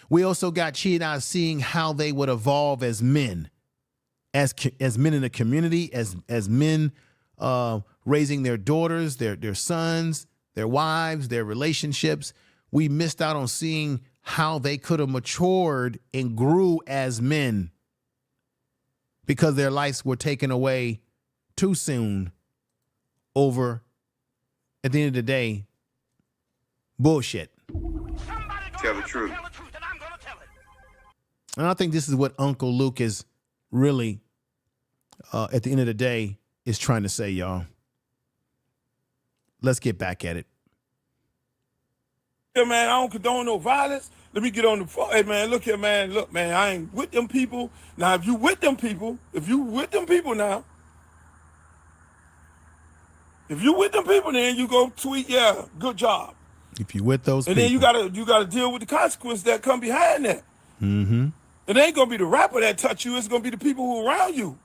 We also got cheated out of seeing how they would evolve as men, as men in the community, as men raising their daughters, their sons, their wives, their relationships. We missed out on seeing how they could have matured and grew as men because their lives were taken away too soon over, at the end of the day, bullshit.
Tell the truth. And I'm gonna tell it.
And I think this is what Uncle Luke is really, at the end of the day, is trying to say, y'all. Let's get back at it.
Yeah, man, I don't condone no violence. Let me get on the phone. Hey, man, look here, man. Look, man, I ain't with them people. Now, if you with them people now, if you with them people, then you go tweet, yeah, good job.
If you with those
and
people.
then you gotta deal with the consequences that come behind that.
Mm-hmm.
It ain't gonna be the rapper that touch you. It's gonna be the people who are around you.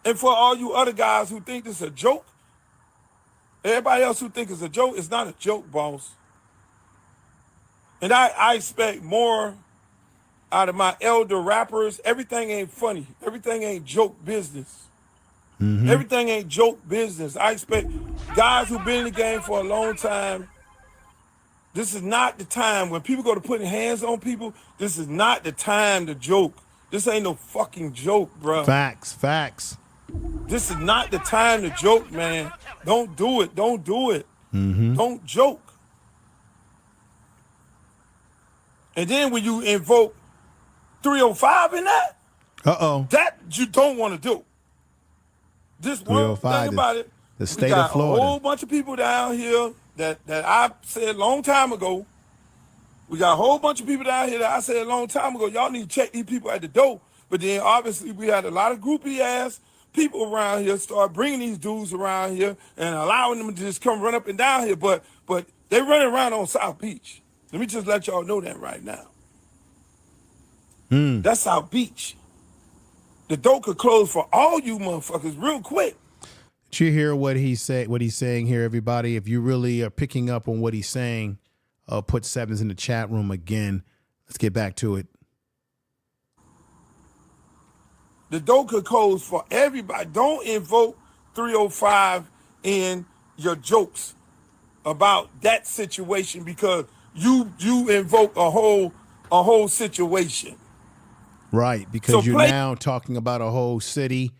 And for all you other guys who think this is a joke, everybody else who think it's a joke, it's not a joke, boss. And I expect more out of my elder rappers. Everything ain't funny. Everything ain't joke business. Mm-hmm. Everything ain't joke business. I expect guys who've been in the game for a long time. This is not the time when people go to putting hands on people. This is not the time to joke. This ain't no fucking joke, bro.
Facts.
This is not the time to joke, man. Don't do it.
Mm-hmm.
Don't joke. And then when you invoke 305 in that, that you don't want to do. This one thing about it,
the state of Florida.
We got a whole bunch of people down here that I said a long time ago. We got a whole bunch of people down here that I said a long time ago, y'all need to check these people at the door. But then obviously we had a lot of groupie ass people around here start bringing these dudes around here and allowing them to just come run up and down here. But they running around on South Beach. Let me just let y'all know that right now. That's South Beach. The door could close for all you motherfuckers real quick.
Did you hear what he said? What he's saying here, everybody? If you really are picking up on what he's saying, put sevens in the chat room again. Let's get back to it.
The door could close for everybody. Don't invoke 305 in your jokes about that situation because you invoke a whole situation.
Right, because you're now talking about a whole city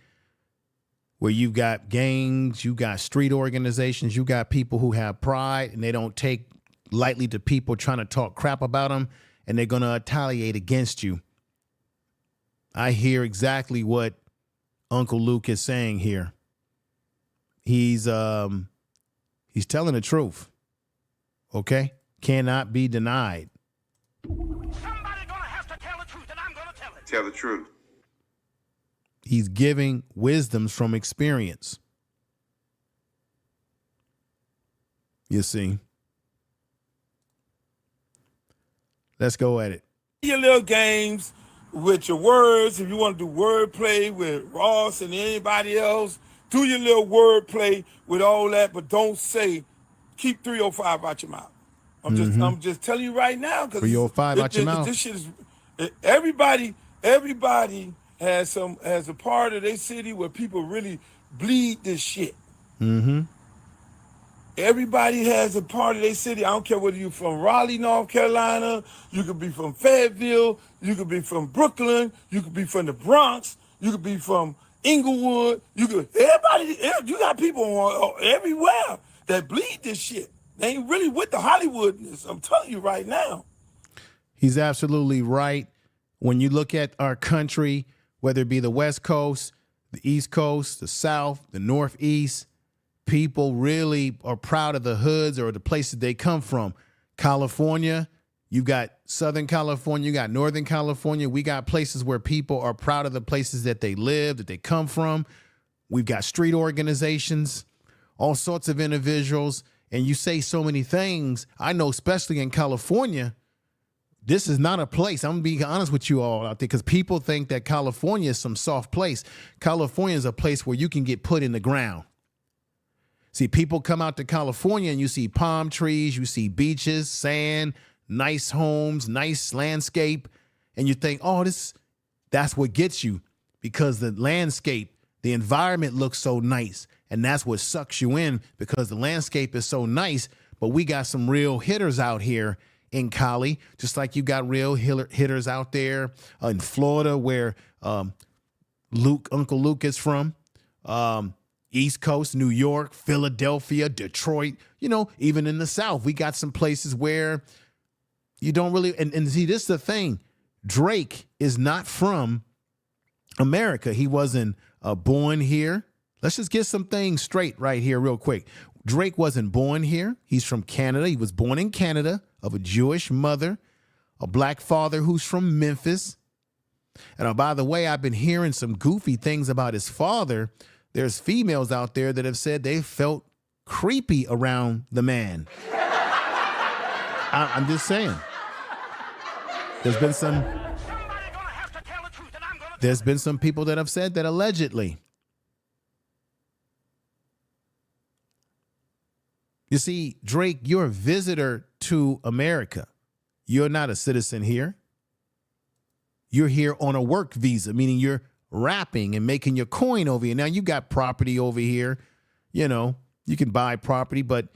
where you've got gangs, you got street organizations, you got people who have pride and they don't take lightly to people trying to talk crap about them, and they're going to retaliate against you. I hear exactly what Uncle Luke is saying here. He's telling the truth. Okay? Cannot be denied.
Somebody gonna have to tell the truth, and I'm gonna tell it.
Tell the truth.
He's giving wisdoms from experience. You see? Let's go at it.
Your little games with your words. If you want to do wordplay with Ross and anybody else, do your little wordplay with all that, but don't say, keep 305 out your mouth. I'm just telling you right now, because
305 out your mouth.
This shit is everybody has a part of their city where people really bleed this shit. Everybody has a part of their city. I don't care whether you're from Raleigh, North Carolina, you could be from Fayetteville, you could be from Brooklyn, you could be from the Bronx, you could be from Inglewood, you got people everywhere that bleed this shit. They ain't really with the Hollywoodness. I'm telling you right now.
He's absolutely right. When you look at our country, whether it be the West Coast, the East Coast, the South, the Northeast, people really are proud of the hoods or the places they come from. California, you got Southern California, you got Northern California. We got places where people are proud of the places that they live, that they come from. We've got street organizations, all sorts of individuals. And you say so many things. I know, especially in California, this is not a place. I'm going to be honest with you all out there, because people think that California is some soft place. California is a place where you can get put in the ground. See, people come out to California and you see palm trees, you see beaches, sand, nice homes, nice landscape. And you think, oh, that's what gets you, because the landscape, the environment looks so nice. And that's what sucks you in, because the landscape is so nice. But we got some real hitters out here in Cali, just like you got real hitters out there in Florida, where Uncle Luke is from. East Coast, New York, Philadelphia, Detroit, even in the South, we got some places where you don't really, and see, this is the thing. Drake is not from America. He wasn't born here. Let's just get some things straight right here real quick. Drake wasn't born here. He's from Canada. He was born in Canada of a Jewish mother, a black father who's from Memphis. And by the way, I've been hearing some goofy things about his father. There's females out there that have said they felt creepy around the man. I'm just saying. There's been some people that have said that allegedly. You see, Drake, you're a visitor to America. You're not a citizen here. You're here on a work visa, meaning you're rapping and making your coin over here. Now, you got property over here. You can buy property, but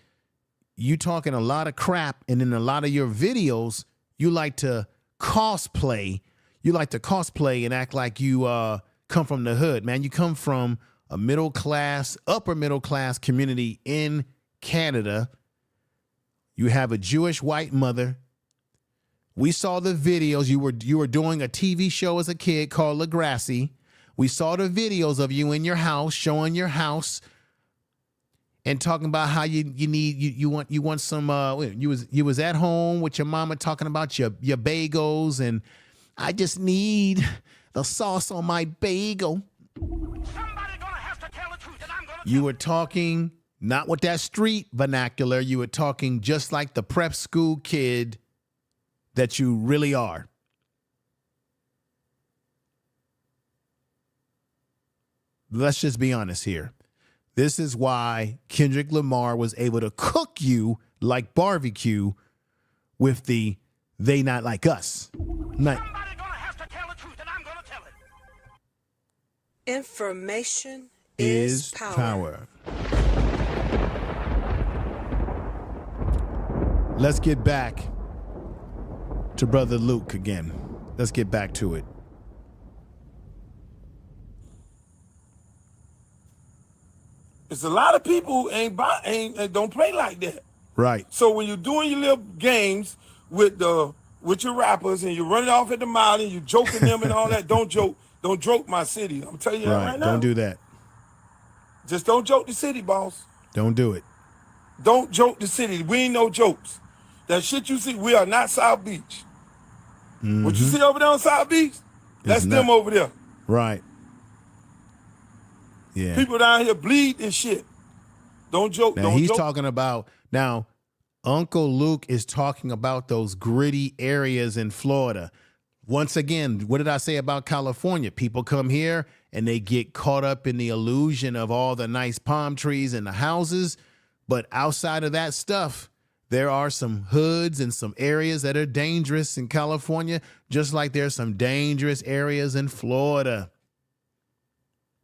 you talking a lot of crap. And in a lot of your videos, you like to cosplay. You like to cosplay and act like you come from the hood, man. You come from a upper middle class community in Canada. You have a Jewish white mother. We saw the videos. You were doing a TV show as a kid called Legrassi. We saw the videos of you in your house, showing your house, and talking about how you want some. You was at home with your mama talking about your bagels, and I just need the sauce on my bagel.
Somebody gonna have to tell the truth, and I'm gonna.
You were talking not with that street vernacular. You were talking just like the prep school kid that you really are. Let's just be honest here. This is why Kendrick Lamar was able to cook you like barbecue with the "they not like us."
Somebody gonna have to tell the truth, and I'm gonna tell it.
Information is power.
Let's get back to Brother Luke again. Let's get back to it.
It's a lot of people ain't don't play like that.
Right.
So when you're doing your little games with your rappers and you're running off at the mile and you're joking them and all that, don't joke my city. I'm telling you that right now.
Don't do that.
Just don't joke the city, boss.
Don't do it.
Don't joke the city. We ain't no jokes. That shit you see, we are not South Beach. What you see over there on South Beach, that's them over there.
Right. Yeah.
People down here bleed and shit. Don't joke.
Now he's talking about, now Uncle Luke is talking about those gritty areas in Florida. Once again, what did I say about California? People come here and they get caught up in the illusion of all the nice palm trees and the houses. But outside of that stuff, there are some hoods and some areas that are dangerous in California, just like there's some dangerous areas in Florida.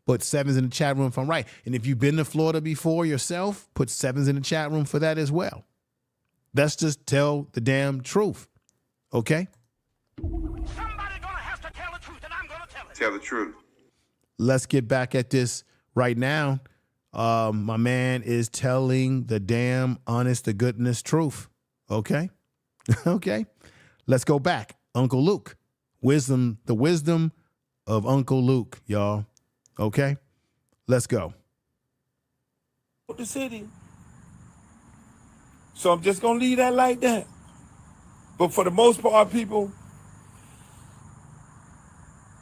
Put sevens in the chat room if I'm right. And if you've been to Florida before yourself, put sevens in the chat room for that as well. Let's just tell the damn truth. Okay?
Somebody's gonna have to tell the truth, and I'm gonna tell it.
Tell the truth.
Let's get back at this right now. My man is telling the damn honest to goodness truth. Okay? Okay? Let's go back. Uncle Luke. The wisdom of Uncle Luke, y'all. Okay? Let's go.
The city. So I'm just going to leave that like that. But for the most part, people,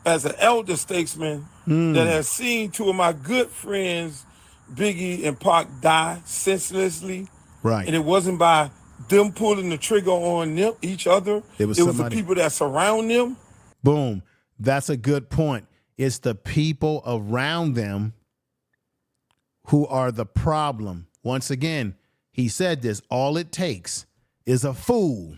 as an elder statesman that has seen two of my good friends, Biggie and Pac, die senselessly.
Right.
And it wasn't by them pulling the trigger on them, each other. It was the people that surround them.
Boom. That's a good point. It's the people around them who are the problem. Once again, he said this, all it takes is a fool.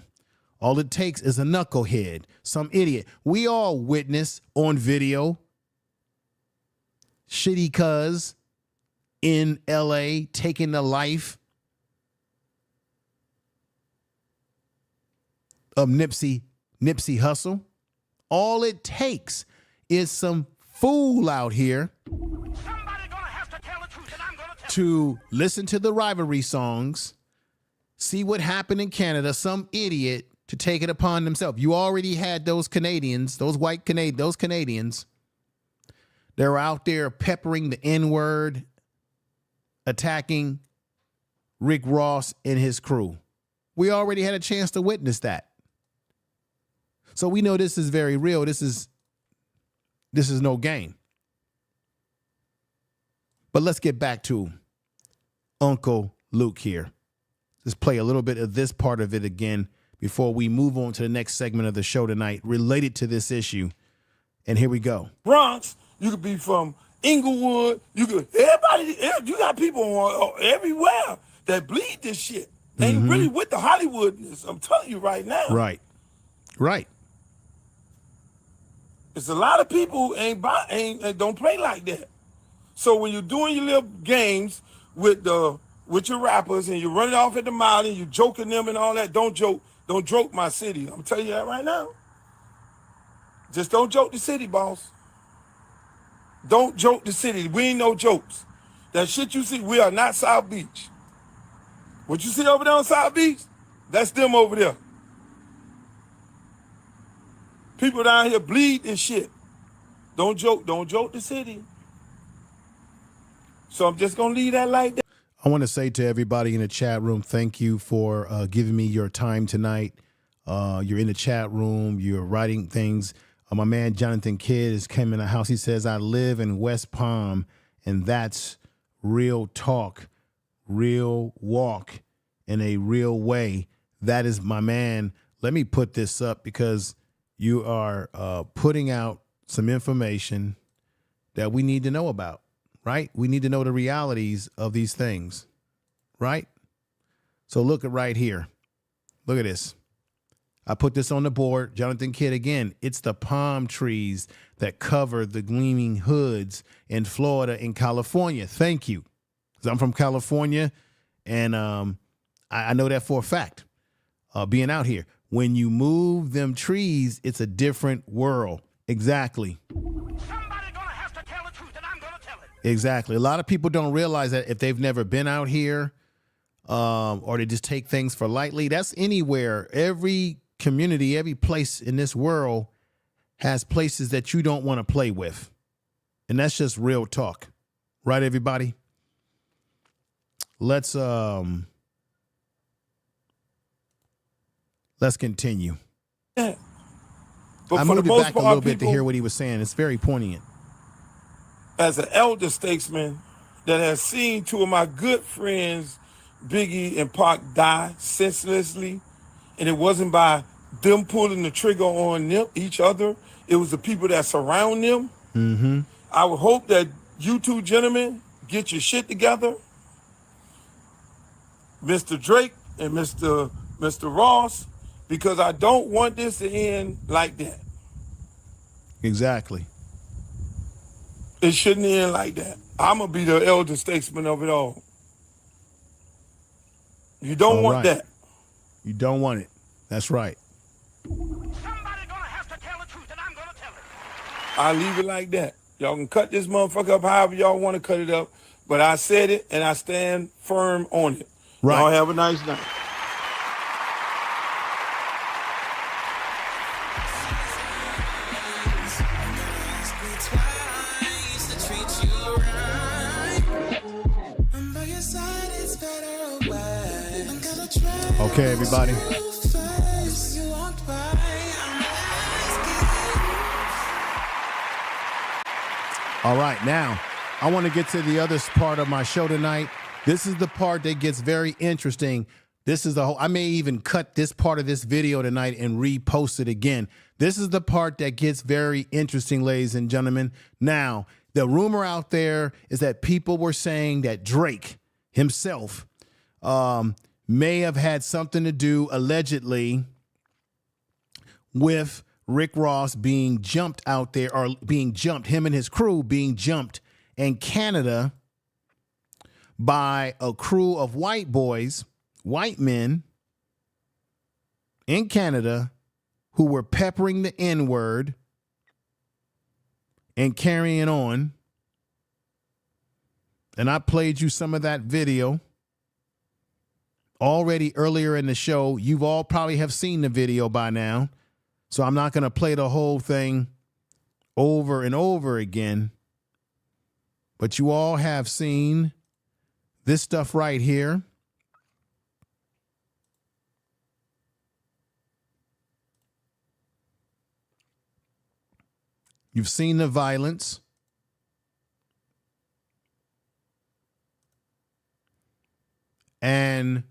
All it takes is a knucklehead, some idiot. We all witness on video shitty cuz in LA taking the life of Nipsey Hussle. All it takes is some fool out here
Somebody's gonna have to tell the truth, and I'm gonna tell it.
to listen to the rivalry songs, see what happened in Canada, some idiot to take it upon themselves. You already had those Canadians, those Canadians, they're out there peppering the N-word, attacking Rick Ross and his crew. We already had a chance to witness that. So we know this is very real. This is no game. But let's get back to Uncle Luke here. Let's play a little bit of this part of it again before we move on to the next segment of the show tonight related to this issue. And here we go.
Bronx, you could be from Inglewood, you got people everywhere that bleed this shit. They ain't really with the Hollywoodness. I'm telling you right now.
Right.
It's a lot of people don't play like that. So when you're doing your little games with your rappers and you're running off at the mile and you're joking them and all that, don't joke my city. I'm telling you that right now. Just don't joke the city, boss. Don't joke the city. We ain't no jokes. That shit you see, we are not South Beach. What you see over there on South Beach, that's them over there. People down here bleed and shit. Don't joke the city. So I'm just gonna leave that like that.
I want to say to everybody in the chat room, thank you for giving me your time tonight. You're in the chat room, you're writing things. My man Jonathan Kidd has came in the house. He says, I live in West Palm, and that's real talk, real walk in a real way. That is my man. Let me put this up because you are putting out some information that we need to know about, right? We need to know the realities of these things, right? So look at right here. Look at this. I put this on the board. Jonathan Kidd, again, it's the palm trees that cover the gleaming hoods in Florida and California. Thank you. Because I'm from California, and I know that for a fact, being out here. When you move them trees, it's a different world. Exactly.
Somebody's gonna have to tell the truth, and I'm gonna tell it.
Exactly. A lot of people don't realize that if they've never been out here. or they just take things for lightly. That's anywhere. Every community, every place in this world has places that you don't want to play with. And that's just real talk. Right, everybody? Let's continue.
Yeah. But
I
for the
moved it
most
back a
part,
little bit to
people,
hear what he was saying. It's very poignant.
as an elder statesman that has seen two of my good friends, Biggie and Pac, die senselessly, and it wasn't by them pulling the trigger on them, each other, it was the people that surround them.
Mm-hmm.
I would hope that you two gentlemen get your shit together. Mr. Drake and Mr. Ross, because I don't want this to end like that.
Exactly.
It shouldn't end like that. I'm going to be the elder statesman of it all. You don't want that.
You don't want it. That's right.
Somebody's gonna have to tell the truth, and I'm gonna tell it.
I leave it like that. Y'all can cut this motherfucker up however y'all want to cut it up, but I said it and I stand firm on it.
Right.
Y'all have a nice night.
Okay, everybody. All right, now I want to get to the other part of my show tonight. This is the part that gets very interesting. This is the whole, I may even cut this part of this video tonight and repost it again. This is the part that gets very interesting, ladies and gentlemen. Now, the rumor out there is that people were saying that Drake himself may have had something to do, allegedly, with Rick Ross being jumped out there, or being jumped, him and his crew being jumped in Canada by a crew of white boys, white men in Canada who were peppering the N-word and carrying on. And I played you some of that video already earlier in the show. You've all probably have seen the video by now, so I'm not going to play the whole thing over and over again. But you all have seen this stuff right here. You've seen the violence. And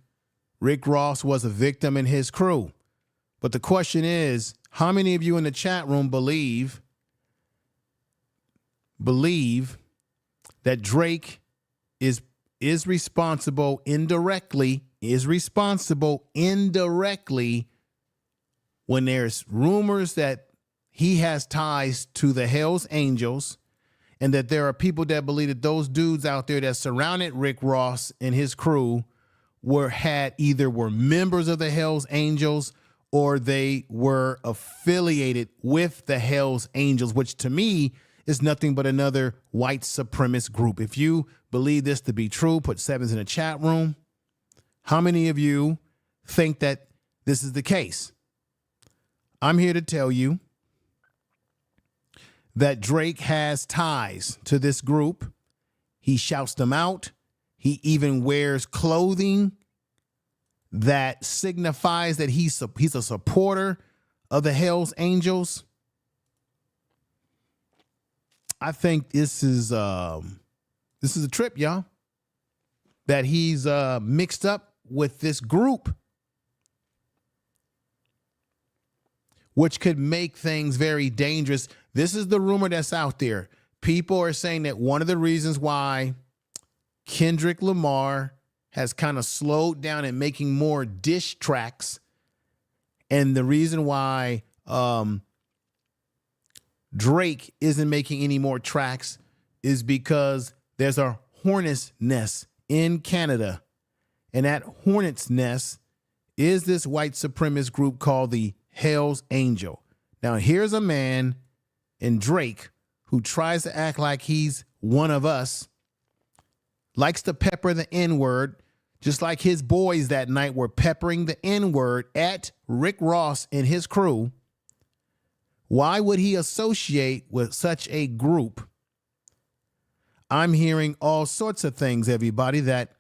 Rick Ross was a victim in his crew. But the question is, how many of you in the chat room believe that Drake is responsible indirectly when there's rumors that he has ties to the Hells Angels, and that there are people that believe that those dudes out there that surrounded Rick Ross and his crew were members of the Hells Angels, or they were affiliated with the Hells Angels, which to me is nothing but another white supremacist group. If you believe this to be true, put sevens in the chat room. How many of you think that this is the case? I'm here to tell you that Drake has ties to this group. He shouts them out. He even wears clothing that signifies that he's a supporter of the Hells Angels. I think this is a trip, y'all, that he's mixed up with this group, which could make things very dangerous. This is the rumor that's out there. People are saying that one of the reasons why Kendrick Lamar has kind of slowed down in making more diss tracks, and the reason why Drake isn't making any more tracks is because there's a hornet's nest in Canada, and that hornet's nest is this white supremacist group called the Hells Angel. Now, here's a man in Drake who tries to act like he's one of us, likes to pepper the N-word, just like his boys that night were peppering the N-word at Rick Ross and his crew, why would he associate with such a group? I'm hearing all sorts of things, everybody, that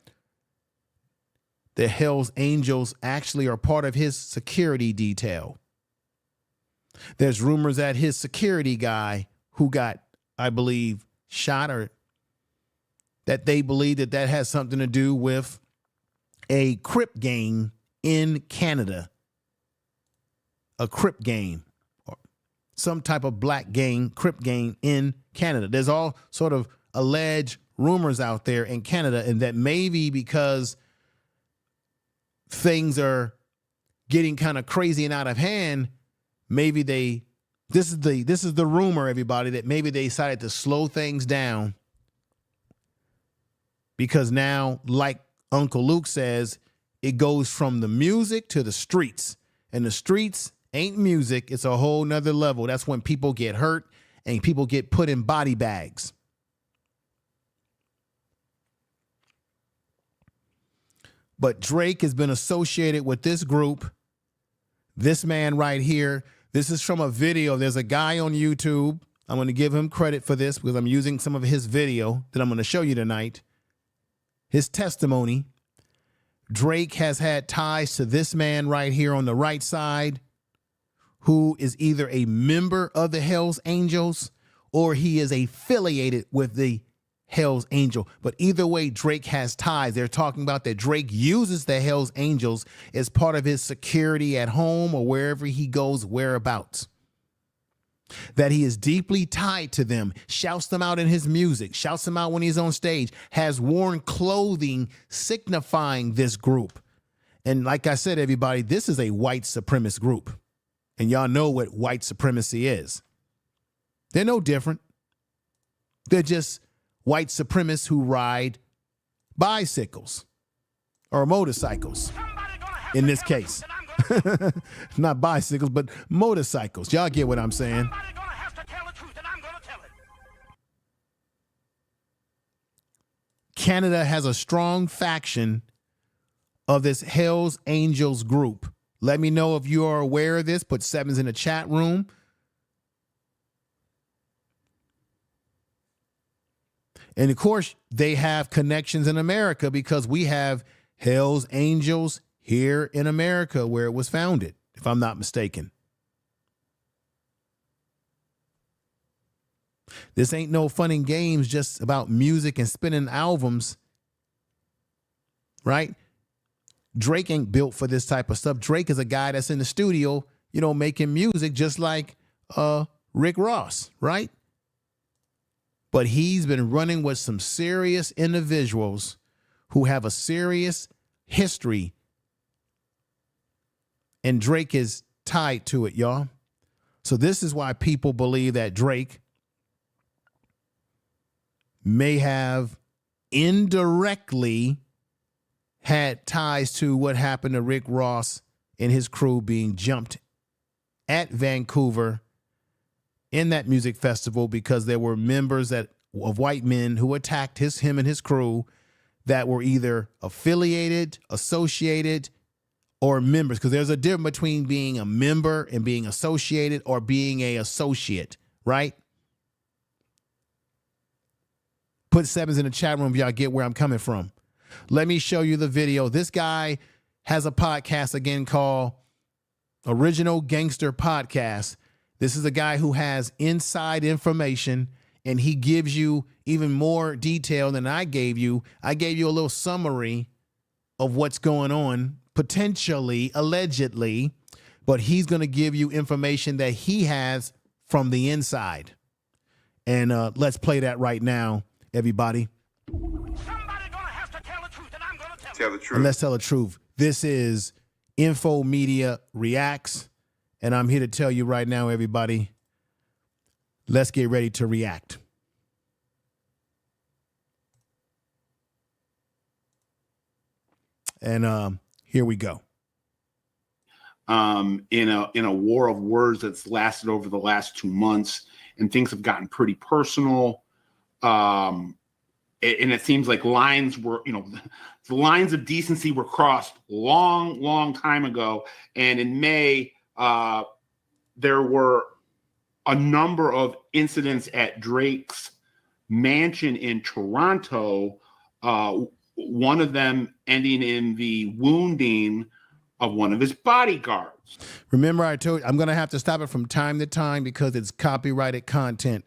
the Hells Angels actually are part of his security detail. There's rumors that his security guy who got, I believe, shot, or that they believe that that has something to do with a Crip gang in Canada, a Crip gang, or some type of black gang, Crip gang in Canada. There's all sort of alleged rumors out there in Canada, and that maybe because things are getting kind of crazy and out of hand, maybe this is the rumor, everybody, that maybe they decided to slow things down, because now, like Uncle Luke says, it goes from the music to the streets, and the streets ain't music. It's a whole nother level. That's when people get hurt and people get put in body bags. But Drake has been associated with this group. This man right here, this is from a video. There's a guy on YouTube. I'm going to give him credit for this because I'm using some of his video that I'm going to show you tonight. His testimony. Drake has had ties to this man right here on the right side, who is either a member of the Hells Angels or he is affiliated with the Hells Angel. But either way, Drake has ties. They're talking about that Drake uses the Hells Angels as part of his security at home or wherever he goes, whereabouts. That he is deeply tied to them, shouts them out in his music, shouts them out when he's on stage, has worn clothing signifying this group. And like I said, everybody, this is a white supremacist group. And y'all know what white supremacy is. They're no different. They're just white supremacists who ride bicycles or motorcycles in this case. Not bicycles, but motorcycles. Y'all get what I'm saying? Canada has a strong faction of this Hells Angels group. Let me know if you are aware of this. Put sevens in the chat room. And of course, they have connections in America because we have Hells Angels here in America where it was founded, if I'm not mistaken. This ain't no fun and games just about music and spinning albums, right? Drake ain't built for this type of stuff. Drake is a guy that's in the studio, you know, making music just like Rick Ross, right? But he's been running with some serious individuals who have a serious history. And Drake is tied to it, y'all. So this is why people believe that Drake may have indirectly had ties to what happened to Rick Ross and his crew being jumped at Vancouver in that music festival, because there were members of white men who attacked him and his crew that were either affiliated, associated, or members, because there's a difference between being a member and being associated or being an associate, right? Put sevens in the chat room if y'all get where I'm coming from. Let me show you the video. This guy has a podcast again called Original Gangster Podcast. This is a guy who has inside information, and he gives you even more detail than I gave you. I gave you a little summary of what's going on, potentially, allegedly, but he's going to give you information that he has from the inside. And let's play that right now, everybody.
Somebody gonna have to tell the truth, and I'm gonna tell
the
it.
truth.
And let's tell the truth. This is Info Media Reacts, and I'm here to tell you right now, everybody, let's get ready to react. And here we go.
In a war of words that's lasted over the last 2 months, and things have gotten pretty personal. And and it seems like lines were, the lines of decency were crossed long time ago. And in May, there were a number of incidents at Drake's mansion in Toronto, one of them ending in the wounding of one of his bodyguards.
Remember, I told you, I'm going to have to stop it from time to time because it's copyrighted content.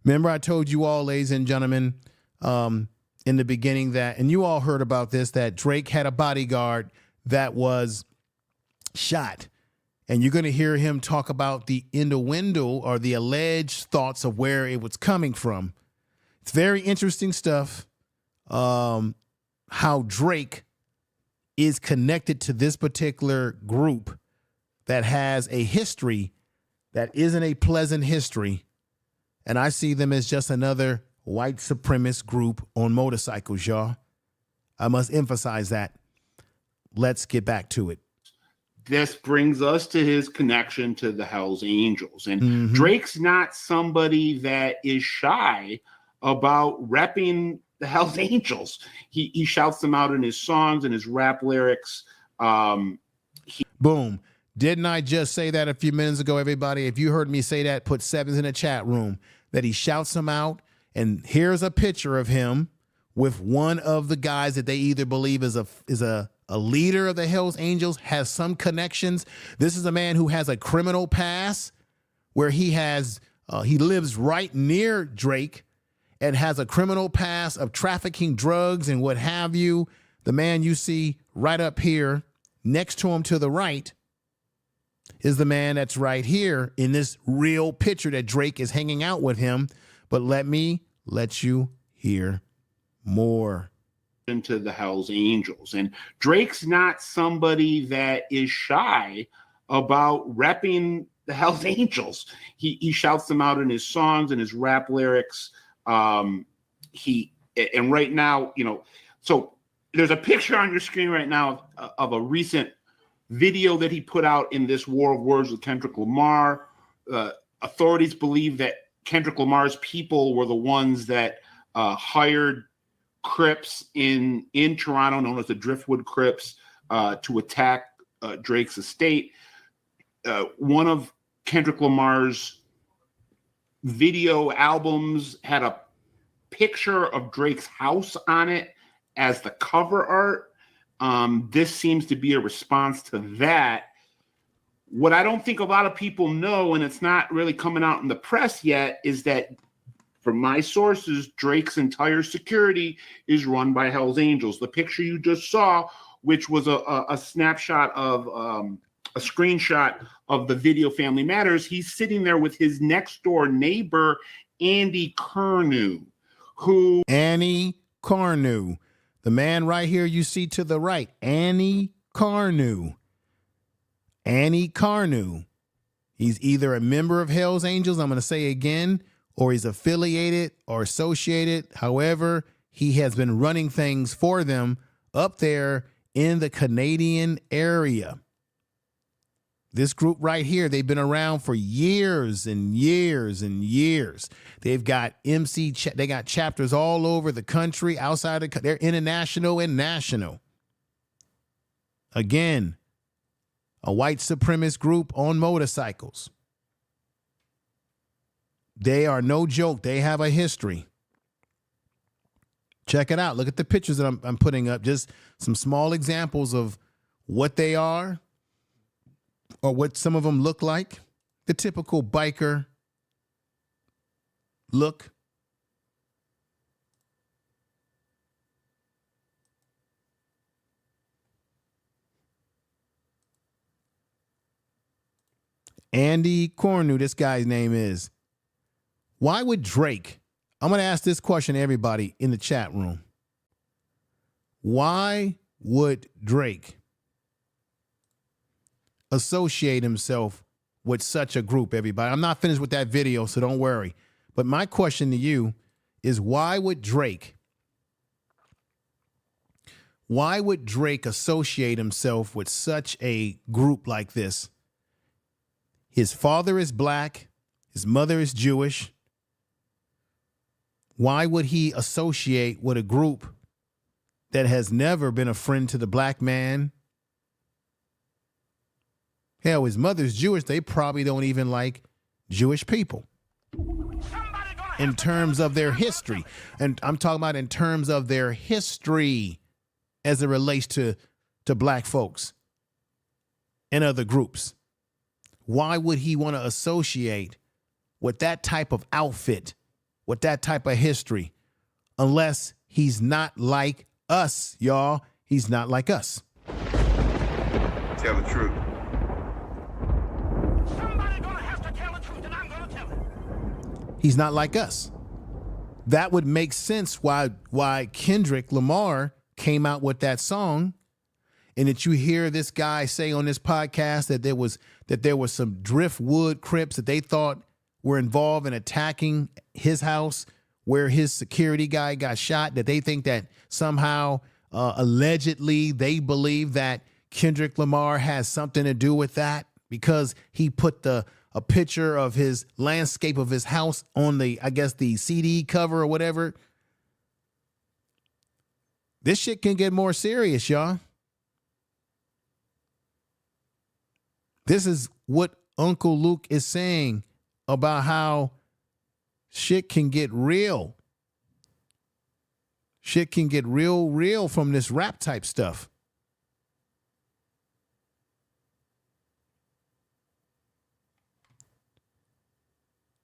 Remember, I told you all, ladies and gentlemen, in the beginning that, and you all heard about this, that Drake had a bodyguard that was shot. And you're going to hear him talk about the innuendo or the alleged thoughts of where it was coming from. It's very interesting stuff. How Drake is connected to this particular group that has a history that isn't a pleasant history. And I see them as just another white supremacist group on motorcycles, y'all. I must emphasize that. Let's get back to it.
This brings us to his connection to the Hells Angels. And Drake's not somebody that is shy about repping the Hells Angels. He shouts them out in his songs and his rap lyrics.
Boom. Didn't I just say that a few minutes ago, everybody? If you heard me say that, put sevens in the chat room, that he shouts them out. And here's a picture of him with one of the guys that they either believe is a leader of the Hells Angels, has some connections. This is a man who has a criminal past where he lives right near Drake and has a criminal past of trafficking drugs and what have you. The man you see right up here next to him to the right is the man that's right here in this real picture that Drake is hanging out with him. But let me let you hear more.
Into the Hells Angels. And Drake's not somebody that is shy about repping the Hells Angels. He shouts them out in his songs and his rap lyrics. And right now, so there's a picture on your screen right now of a recent video that he put out in this War of Words with Kendrick Lamar. Authorities believe that Kendrick Lamar's people were the ones that hired Crips in Toronto, known as the Driftwood Crips, to attack Drake's estate. One of Kendrick Lamar's video albums had a picture of Drake's house on it as the cover art. This seems to be a response to that. What I don't think a lot of people know, and it's not really coming out in the press yet, is that from my sources, Drake's entire security is run by Hells Angels. The picture you just saw, which was a snapshot of a screenshot of the video Family Matters, he's sitting there with his next door neighbor, Andy Carnew,
Annie Carnew, the man right here you see to the right, Annie Carnew. Annie Carnew. He's either a member of Hells Angels, I'm going to say again, or he's affiliated or associated. However, he has been running things for them up there in the Canadian area. This group right here, they've been around for years and years and years. They've got they got chapters all over the country, outside of they're international and national. Again, a white supremacist group on motorcycles. They are no joke. They have a history. Check it out. Look at the pictures that I'm putting up. Just some small examples of what they are or what some of them look like. The typical biker look. Andy Cornu, this guy's name is. Why would Drake, I'm going to ask this question to everybody in the chat room. Why would Drake associate himself with such a group, everybody? I'm not finished with that video, so don't worry. But my question to you is, why would Drake associate himself with such a group like this? His father is black. His mother is Jewish. Why would he associate with a group that has never been a friend to the black man? Hell, his mother's Jewish. They probably don't even like Jewish people in terms of their history. And I'm talking about in terms of their history as it relates to black folks and other groups. Why would he want to associate with that type of outfit, with that type of history, unless he's not like us, y'all? He's not like us.
Tell the truth.
Somebody's gonna have to tell the truth, and I'm gonna tell it.
He's not like us. That would make sense why Kendrick Lamar came out with that song, and that you hear this guy say on this podcast that there was some Driftwood Crips that they thought were involved in attacking his house where his security guy got shot, that they think that somehow allegedly they believe that Kendrick Lamar has something to do with that because he put a picture of his landscape of his house on the CD cover or whatever. This shit can get more serious, y'all. This is what Uncle Luke is saying about how shit can get real. Shit can get real from this rap type stuff.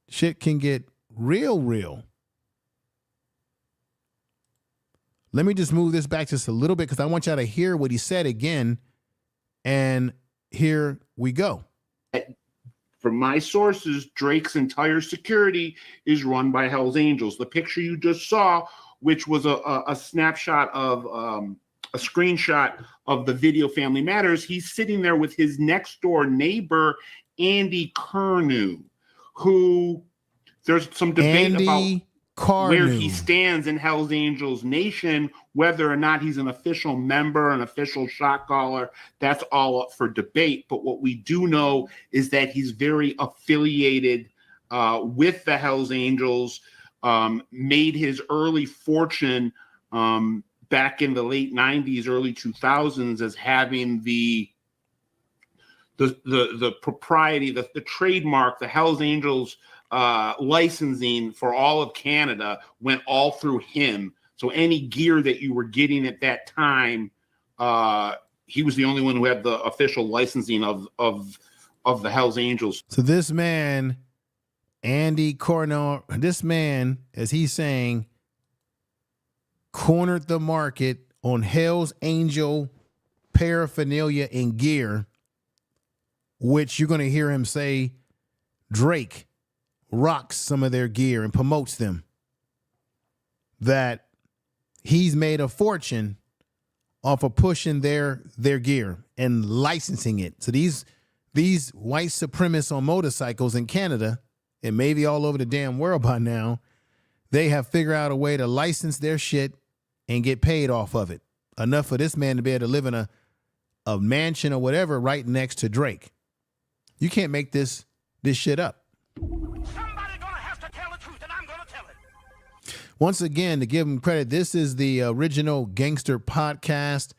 Shit can get real. Let me just move this back just a little bit because I want y'all to hear what he said again. And here we go.
From my sources, Drake's entire security is run by Hell's Angels. The picture you just saw, which was a snapshot of a screenshot of the video Family Matters, he's sitting there with his next door neighbor, Andy Kernew, who there's some debate about where he stands in Hell's Angels Nation, whether or not he's an official member, an official shot caller. That's all up for debate. But what we do know is that he's very affiliated with the Hell's Angels, made his early fortune back in the late 90s, early 2000s as having the propriety, the trademark, the Hell's Angels licensing for all of Canada went all through him. So any gear that you were getting at that time, he was the only one who had the official licensing of the Hell's Angels.
So this man, Andy Cornell, this man, as he's saying, cornered the market on Hell's Angel paraphernalia and gear, which you're going to hear him say Drake rocks some of their gear and promotes them, that he's made a fortune off of pushing their gear and licensing it. So these white supremacists on motorcycles in Canada, and maybe all over the damn world by now, they have figured out a way to license their shit and get paid off of it. Enough for this man to be able to live in a mansion or whatever right next to Drake. You can't make this shit up.
Somebody's gonna have to tell the truth, and I'm gonna tell it.
Once again, to give him credit, this is the original gangster podcast.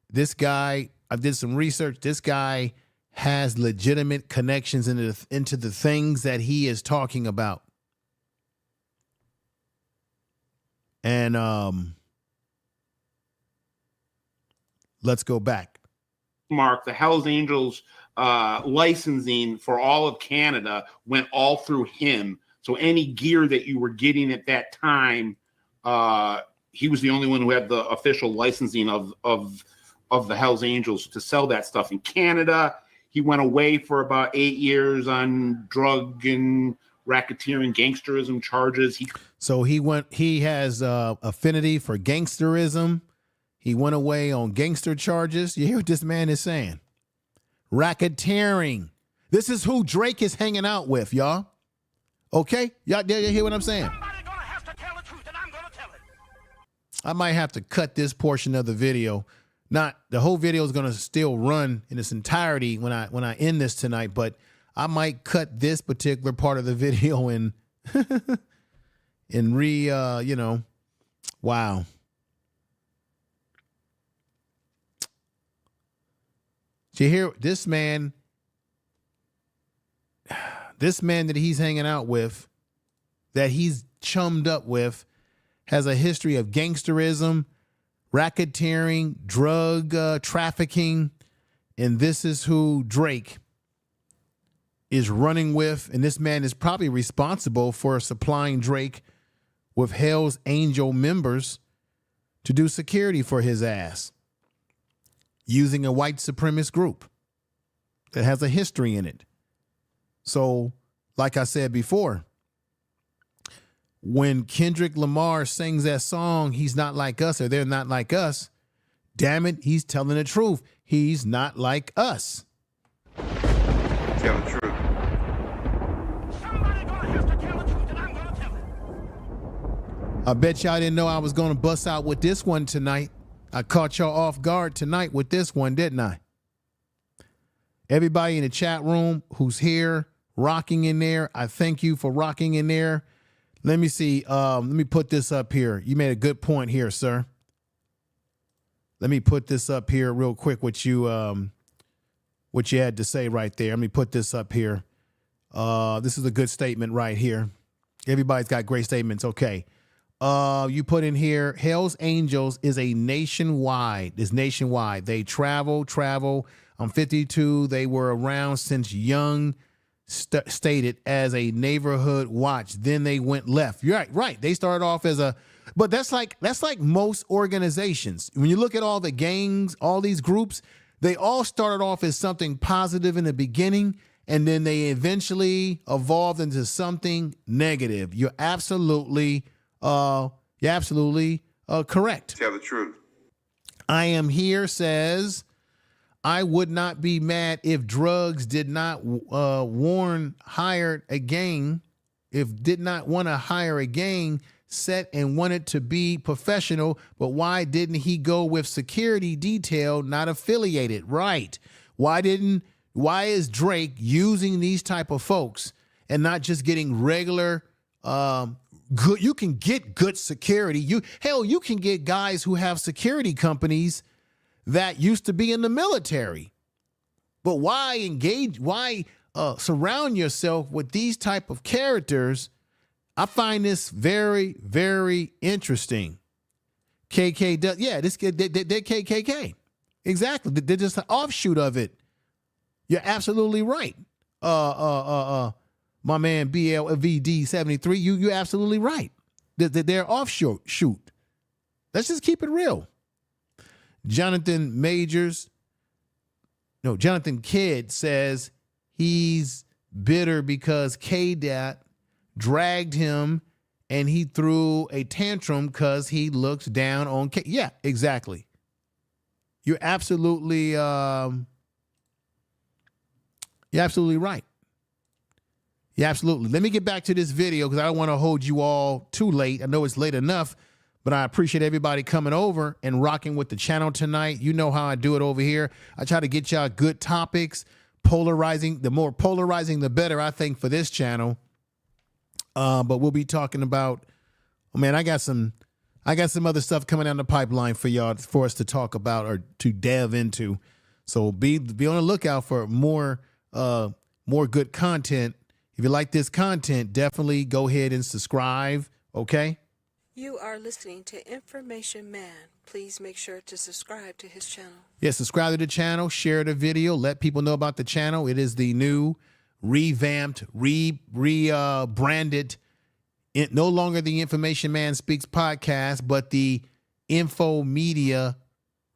This guy, I did some research. This guy has legitimate connections into the things that he is talking about. And let's go back.
Mark, the Hell's Angels licensing for all of Canada went all through him. So any gear that you were getting at that time, he was the only one who had the official licensing of the Hell's Angels to sell that stuff in Canada. He went away for about 8 years on drug and racketeering, gangsterism charges.
He has affinity for gangsterism. He went away on gangster charges. You hear what this man is saying? Racketeering. This is who Drake is hanging out with, y'all. Okay? Y'all hear what I'm saying?
Somebody's gonna have to tell the truth, and I'm gonna tell it.
I might have to cut this portion of the video. Not the whole video is going to still run in its entirety when I end this tonight, but I might cut this particular part of the video and and wow. So you hear this man that he's hanging out with, that he's chummed up with, has a history of gangsterism, racketeering, drug trafficking, and this is who Drake is running with. And this man is probably responsible for supplying Drake with Hell's Angel members to do security for his ass, using a white supremacist group that has a history in it. So, like I said before, when Kendrick Lamar sings that song, he's not like us, or they're not like us, damn it, he's telling the truth. He's not like us.
Tell the truth.
Somebody gonna have to tell the truth, and I'm gonna tell it.
I bet y'all didn't know I was going to bust out with this one tonight. I caught y'all off guard tonight with this one, didn't I? Everybody in the chat room who's here, rocking in there, I thank you for rocking in there. Let me see. Let me put this up here. You made a good point here, sir. Let me put this up here real quick, what you had to say right there. Let me put this up here. This is a good statement right here. Everybody's got great statements. Okay. You put in here, Hell's Angels is nationwide. They travel. I'm 52. They were around since young, stated as a neighborhood watch. Then they went left. You're right. They started off as but that's like most organizations. When you look at all the gangs, all these groups, they all started off as something positive in the beginning, and then they eventually evolved into something negative. You're absolutely correct.
Tell the truth.
I am here says, I would not be mad if drugs did not hire a gang, did not want to hire a gang set and wanted to be professional, but why didn't he go with security detail, not affiliated? Right. Why is Drake using these type of folks and not just getting regular good? You can get good security. You can get guys who have security companies that used to be in the military. But why surround yourself with these type of characters? I find this very, very interesting. KK does, they're KKK. Exactly. They're just an offshoot of it. You're absolutely right. My man BLVD73, you're absolutely right. They're offshoot. Let's just keep it real. Jonathan Kidd says he's bitter because K-Dot dragged him and he threw a tantrum because he looks down on K. Yeah, exactly. You're absolutely right. Yeah, absolutely. Let me get back to this video because I don't want to hold you all too late. I know it's late enough, but I appreciate everybody coming over and rocking with the channel tonight. You know how I do it over here. I try to get y'all good topics, polarizing. The more polarizing, the better, I think, for this channel. But we'll be talking about, I got some other stuff coming down the pipeline for y'all, for us to talk about or to delve into. So be on the lookout for more good content. If you like this content, definitely go ahead and subscribe. Okay.
You are listening to Information Man. Please make sure to subscribe to his channel.
Yeah, subscribe to the channel, share the video, let people know about the channel. It is the new, revamped, branded, no longer the Information Man Speaks podcast, but the Info Media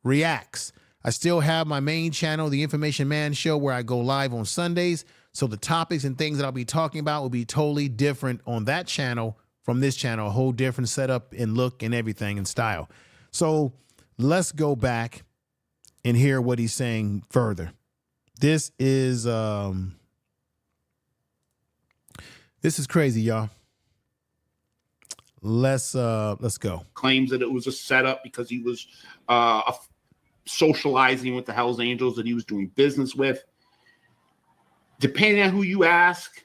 Reacts. I still have my main channel, the Information Man Show, where I go live on Sundays. So the topics and things that I'll be talking about will be totally different on that channel from this channel, a whole different setup and look and everything and style. So let's go back and hear what he's saying further. This is crazy, y'all. Let's go.
Claims that it was a setup because he was socializing with the Hells Angels that he was doing business with. Depending on who you ask,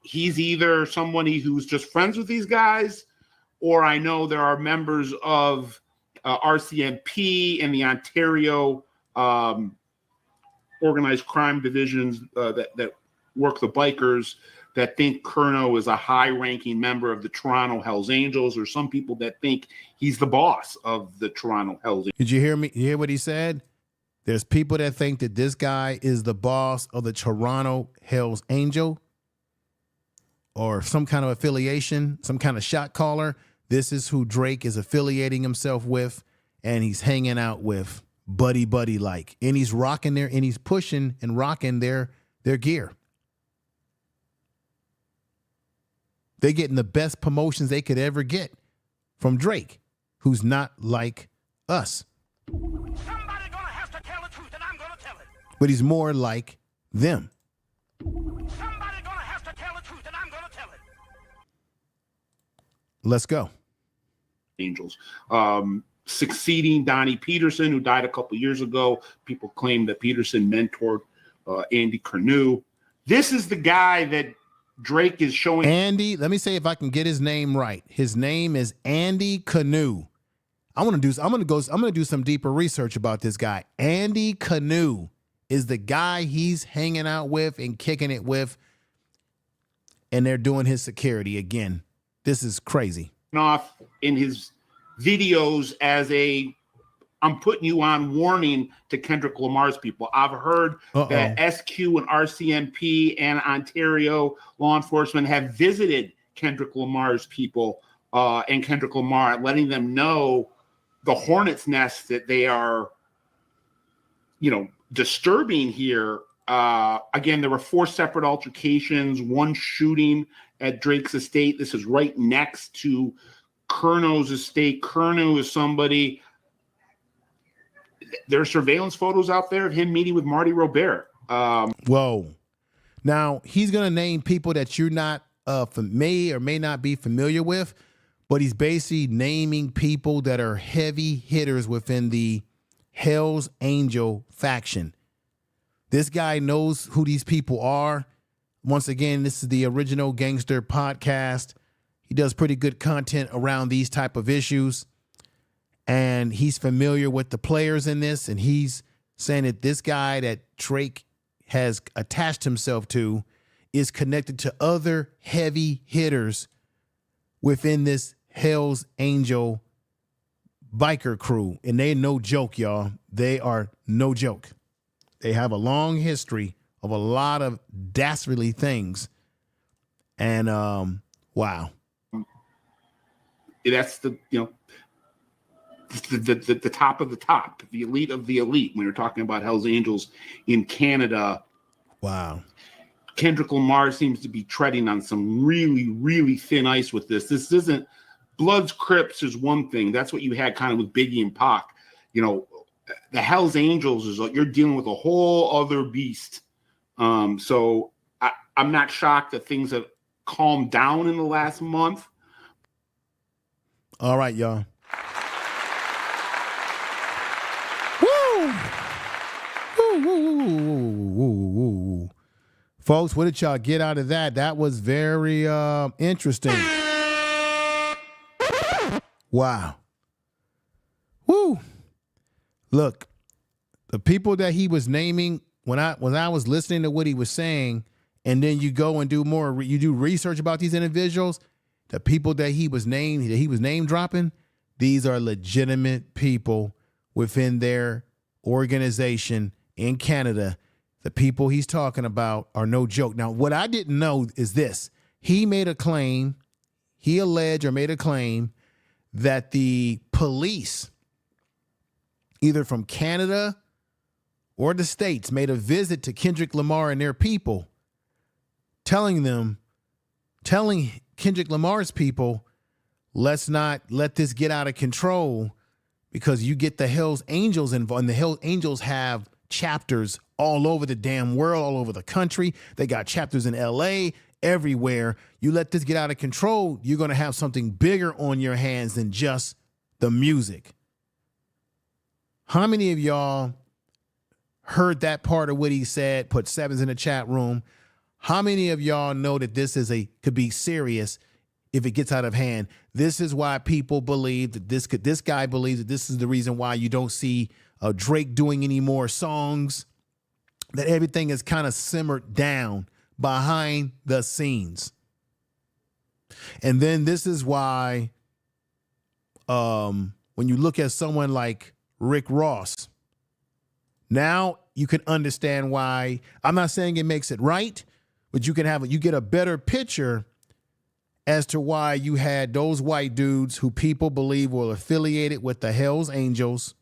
he's either somebody who's just friends with these guys, or I know there are members of RCMP and the Ontario organized crime divisions that work the bikers that think Curnow is a high-ranking member of the Toronto Hells Angels, or some people that think he's the boss of the Toronto Hells Angels.
Did you hear me? You hear what he said? There's people that think that this guy is the boss of the Toronto Hells Angel or some kind of affiliation, some kind of shot caller. This is who Drake is affiliating himself with, and he's hanging out with buddy like, and he's rocking their, and he's pushing and rocking their gear. They're getting the best promotions they could ever get from Drake, who's not like us.
Somebody gonna have to tell the truth, and I'm gonna tell it.
But he's more like them.
Somebody gonna have to tell the truth, and I'm gonna tell it.
Let's go.
Angels. Succeeding Donnie Peterson, who died a couple years ago. People claim that Peterson mentored Andy Curnow. This is the guy that Drake is showing.
Andy, let me say if I can get his name right. His name is Andy Curnow. I'm gonna do some deeper research about this guy. Andy Curnow is the guy he's hanging out with and kicking it with, and they're doing his security again. This is crazy.
Off in his videos as a I'm putting you on warning to Kendrick Lamar's people. I've heard that SQ and RCMP and Ontario law enforcement have visited Kendrick Lamar's people and Kendrick Lamar, letting them know the hornet's nest that they are, disturbing here. Again, there were 4 separate altercations, 1 shooting at Drake's estate. This is right next to Curnow's estate. Curnow is somebody. There are surveillance photos out there of him meeting with Marty Robert.
Whoa. Now, he's going to name people that you're not may or may not be familiar with, but he's basically naming people that are heavy hitters within the Hells Angel faction. This guy knows who these people are. Once again, this is the Original Gangster podcast. He does pretty good content around these type of issues. And he's familiar with the players in this. And he's saying that this guy that Drake has attached himself to is connected to other heavy hitters within this Hells Angel biker crew. And they're no joke, y'all. They are no joke. They have a long history of a lot of dastardly things. And wow.
That's the top of the top, the elite of the elite. When you're talking about Hells Angels in Canada,
wow.
Kendrick Lamar seems to be treading on some really, really thin ice with this. This isn't Bloods, Crips is one thing. That's what you had kind of with Biggie and Pac. The Hells Angels is like you're dealing with a whole other beast. So I'm not shocked that things have calmed down in the last month.
All right, y'all. Woo. Folks, what did y'all get out of that? That was very interesting. Wow. Woo. Look, the people that he was naming, when I was listening to what he was saying, and then you go and do more, you do research about these individuals, the people that he was name dropping, these are legitimate people within their organization in Canada. The people he's talking about are no joke. Now, what I didn't know is this. He made a claim, he alleged or made a claim that the police, either from Canada or the States, made a visit to Kendrick Lamar and their people, telling Kendrick Lamar's people, let's not let this get out of control because you get the Hells Angels involved. And the Hells Angels have chapters all over the damn world, all over the country. They got chapters in LA, everywhere. You let this get out of control, you're going to have something bigger on your hands than just the music. How many of y'all heard that part of what he said? Put sevens in the chat room. How many of y'all know that this could be serious if it gets out of hand? This is why people believe that this guy believes that this is the reason why you don't see Drake doing any more songs, that everything is kind of simmered down behind the scenes. And then this is why when you look at someone like Rick Ross, now you can understand why. I'm not saying it makes it right, but you get a better picture as to why you had those white dudes who people believe were affiliated with the Hells Angels,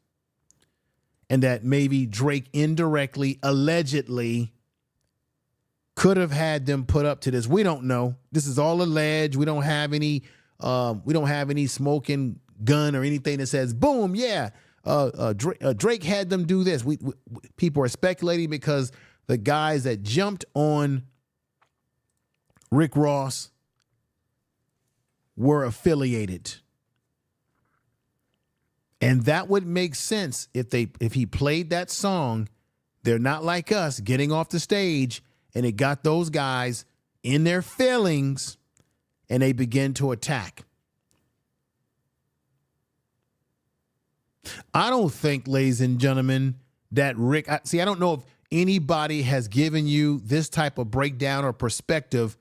and that maybe Drake indirectly, allegedly, could have had them put up to this. We don't know. This is all alleged. We don't have any smoking gun or anything that says, boom, yeah, Drake had them do this. People are speculating because the guys that jumped on Rick Ross were affiliated. And that would make sense if he played that song, They're Not Like Us, getting off the stage, and it got those guys in their feelings and they begin to attack. I don't think, ladies and gentlemen, that Rick, I don't know if anybody has given you this type of breakdown or perspective.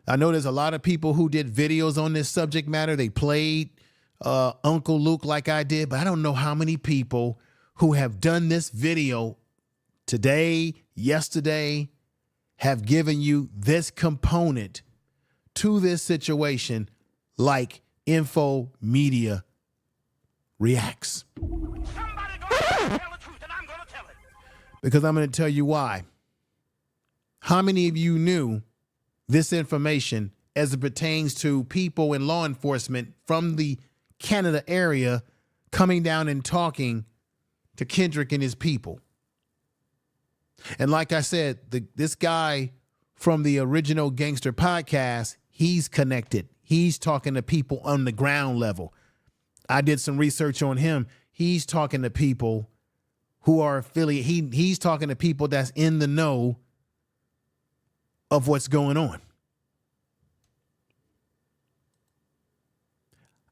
I know there's a lot of people who did videos on this subject matter. They played Uncle Luke like I did, but I don't know how many people who have done this video today, yesterday, have given you this component to this situation like Info Media Reacts.
Somebody gonna tell the truth, and I'm gonna tell it.
Because I'm going to tell you why. How many of you knew this information as it pertains to people in law enforcement from the Canada area coming down and talking to Kendrick and his people? And like I said, this guy from the Original Gangster podcast, he's connected. He's talking to people on the ground level. I did some research on him. He's talking to people who are affiliated. He's talking to people that's in the know of what's going on.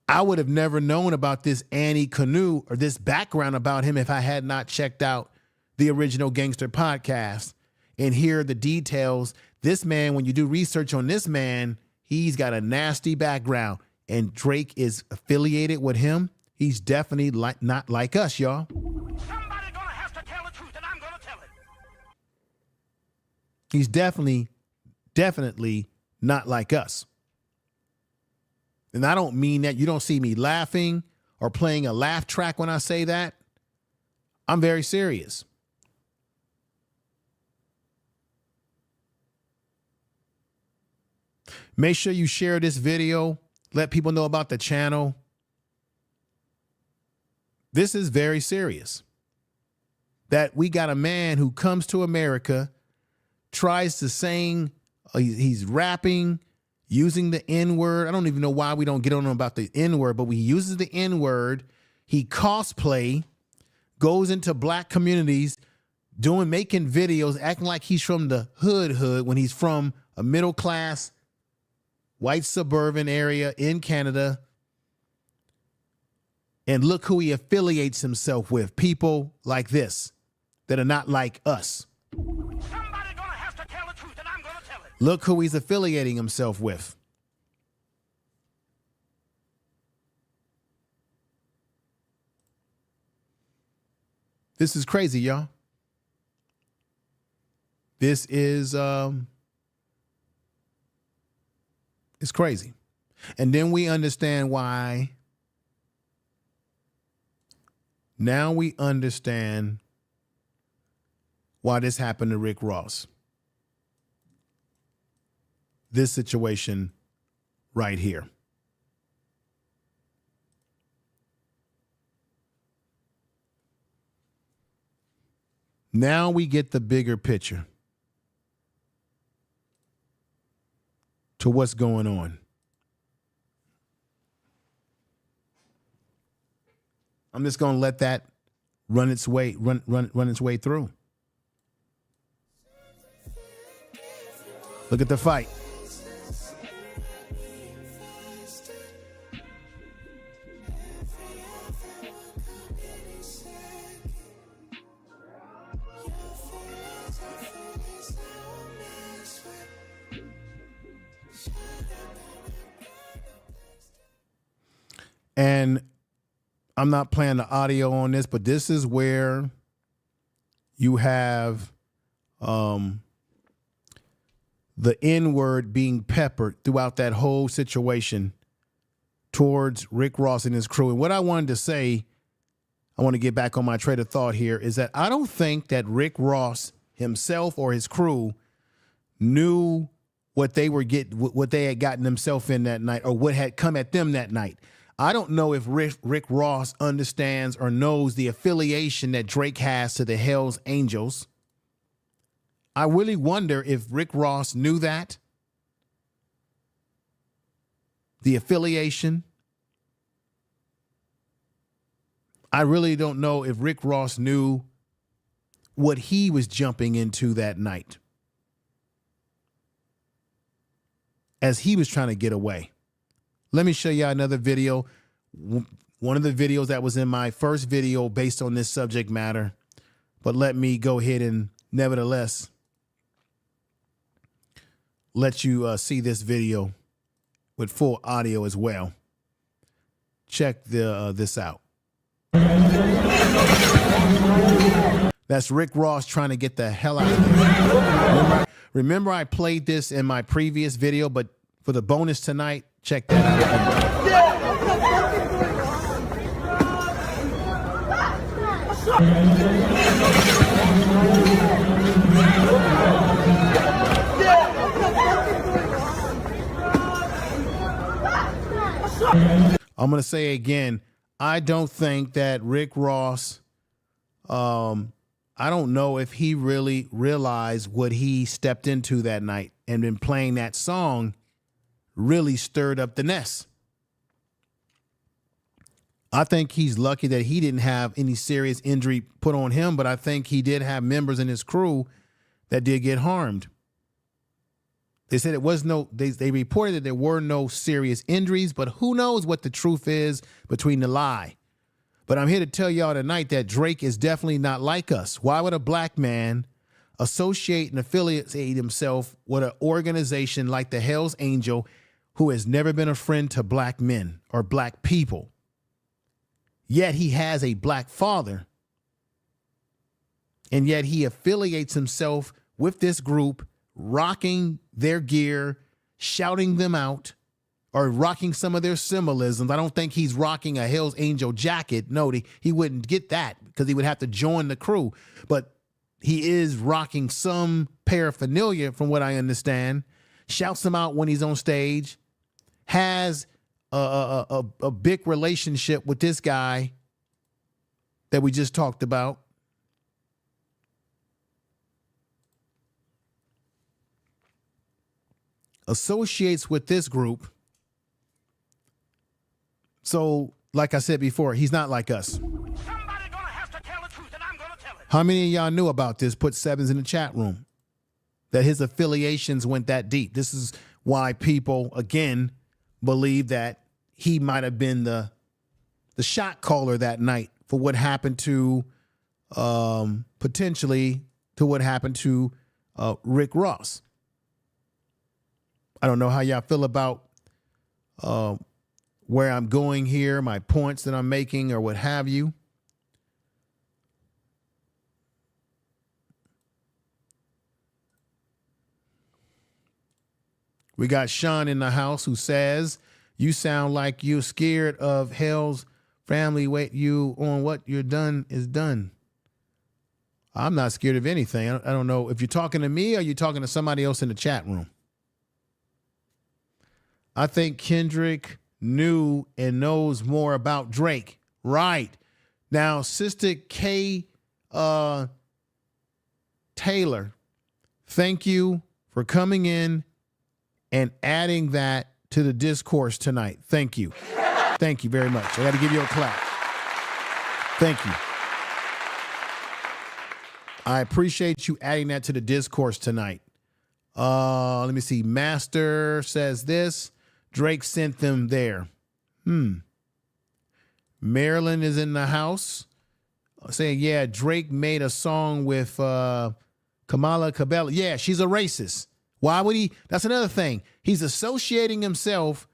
I would have never known about this Annie Canoe or this background about him if I had not checked out the Original Gangster podcast and hear the details. This man, when you do research on this man, he's got a nasty background, and Drake is affiliated with him. He's definitely not like us, y'all.
Somebody gonna have to tell the truth, and I'm gonna tell it.
He's definitely not like us. And I don't mean that. You don't see me laughing or playing a laugh track when I say that. I'm very serious. Make sure you share this video. Let people know about the channel. This is very serious. That we got a man who comes to America, tries to sing, he's rapping, using the N-word. I don't even know why we don't get on him about the N-word, but he uses the N-word. He cosplay, goes into black communities, making videos, acting like he's from the hood when he's from a middle class white suburban area in Canada. And look who he affiliates himself with. People like this that are not like us.
Somebody gonna have to tell the truth, and I'm gonna tell it.
Look who he's affiliating himself with. This is crazy, y'all. This is it's crazy. And then we understand why. Now we understand why this happened to Rick Ross. This situation right here. Now we get the bigger picture to what's going on. I'm just going to let that run its way through. Look at the fight. And I'm not playing the audio on this, but this is where you have the N-word being peppered throughout that whole situation towards Rick Ross and his crew. And what I wanted to say, I want to get back on my train of thought here, is that I don't think that Rick Ross himself or his crew knew what they had gotten themselves in that night, or what had come at them that night. I don't know if Rick Ross understands or knows the affiliation that Drake has to the Hells Angels. I really wonder if Rick Ross knew that. The affiliation. I really don't know if Rick Ross knew what he was jumping into that night as he was trying to get away. Let me show you another video. One of the videos that was in my first video based on this subject matter. But let me go ahead and nevertheless let you see this video with full audio as well. Check this out. That's Rick Ross trying to get the hell out of here. Remember I played this in my previous video, but for the bonus tonight, check that out. I'm going to say again, I don't think that Rick Ross, I don't know if he really realized what he stepped into that night, and then playing that song really stirred up the nest. I think he's lucky that he didn't have any serious injury put on him, but I think he did have members in his crew that did get harmed. They said they reported that there were no serious injuries, but who knows what the truth is between the lie. But I'm here to tell y'all tonight that Drake is definitely not like us. Why would a black man associate and affiliate himself with an organization like the Hells Angel, who has never been a friend to black men or black people? Yet he has a black father, and yet he affiliates himself with this group, rocking their gear, shouting them out, or rocking some of their symbolisms. I don't think he's rocking a Hells Angel jacket. No, he wouldn't get that because he would have to join the crew. But he is rocking some paraphernalia, from what I understand. Shouts them out when he's on stage. Has a big relationship with this guy that we just talked about. Associates with this group. So, like I said before, he's not like us.
Somebody gonna have to tell the truth, and I'm gonna tell it.
How many of y'all knew about this? Put sevens in the chat room. That his affiliations went that deep. This is why people, again, believe that he might have been the shot caller that night for what happened to, potentially, to what happened to Rick Ross. I don't know how y'all feel about where I'm going here, my points that I'm making, or what have you. We got Sean in the house who says, you sound like you're scared of Hell's family. Wait, you on what you're done is done. I'm not scared of anything. I don't know if you're talking to me or you're talking to somebody else in the chat room. I think Kendrick knew and knows more about Drake. Right. Now, Sister K. Taylor, thank you for coming in and adding that to the discourse tonight. Thank you. Thank you very much. I got to give you a clap. Thank you. I appreciate you adding that to the discourse tonight. Let me see. Master says this. Drake sent them there. Maryland is in the house saying, yeah, Drake made a song with Kamala Cabello. Yeah, she's a racist. Why would he? That's another thing. He's associating himself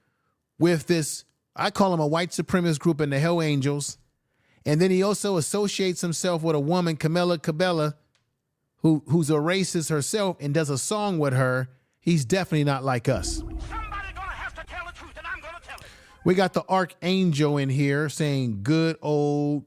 with this, I call him a white supremacist group in the Hell Angels. And then he also associates himself with a woman, Kamala Cabello, who's a racist herself and does a song with her. He's definitely not like us.
Somebody gonna have to tell the truth, and I'm gonna tell it.
We got the Archangel in here saying good old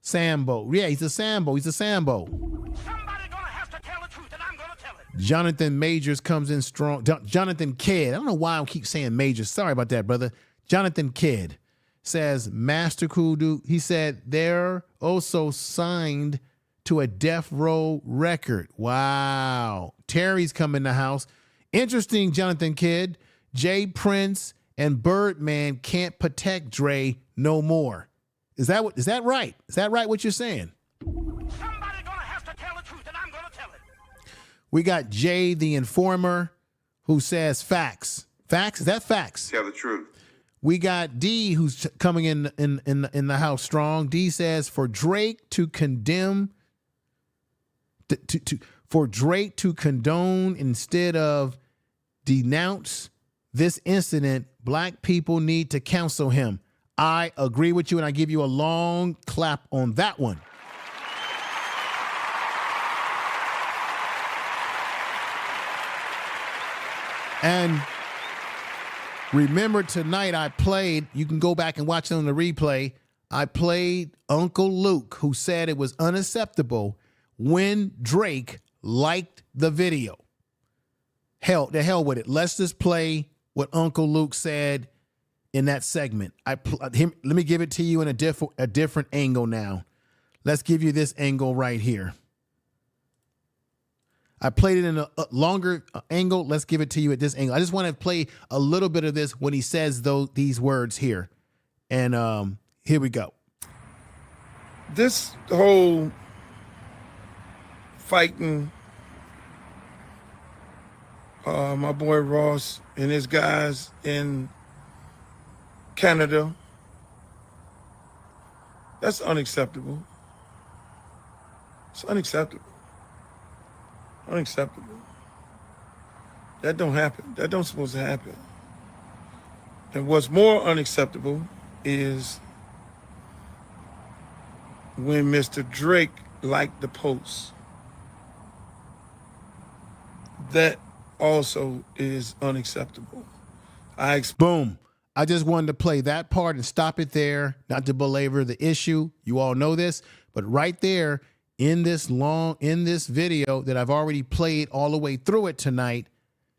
Sambo. Yeah, he's a Sambo. He's a Sambo.
Somebody gonna have to tell the truth, and I'm gonna tell it.
Jonathan Majors comes in strong. Jonathan Kidd. I don't know why I keep saying Majors. Sorry about that, brother. Jonathan Kidd says Master Kudu. He said they're also signed to a Death Row record. Wow. Terry's come in the house. Interesting, Jonathan Kidd. Jay Prince and Birdman can't protect Dre no more. Is that right? Is that right what you're saying?
Somebody gonna have to tell the truth, and I'm gonna tell it.
We got Jay the Informer who says facts. Facts? Is that facts?
Tell the truth.
We got D who's coming in the house strong. D says for Drake to condemn for Drake to condone instead of denounce this incident, black people need to counsel him. I agree with you, and I give you a long clap on that one. And remember tonight I played, you can go back and watch it on the replay, I played Uncle Luke, who said it was unacceptable when Drake liked the video. Hell, the hell with it. Let's just play what Uncle Luke said in that segment. Let me give it to you in a different angle now. Let's give you this angle right here. I played it in a longer angle. Let's give it to you at this angle. I just want to play a little bit of this when he says these words here. And here we go.
This whole fighting my boy Ross and his guys in Canada, that's unacceptable. It's unacceptable. Unacceptable. That don't happen. That don't supposed to happen. And what's more unacceptable is when Mr. Drake liked the post. That also is unacceptable.
Boom. I just wanted to play that part and stop it there, not to belabor the issue. You all know this, but right there in this video that I've already played all the way through it tonight,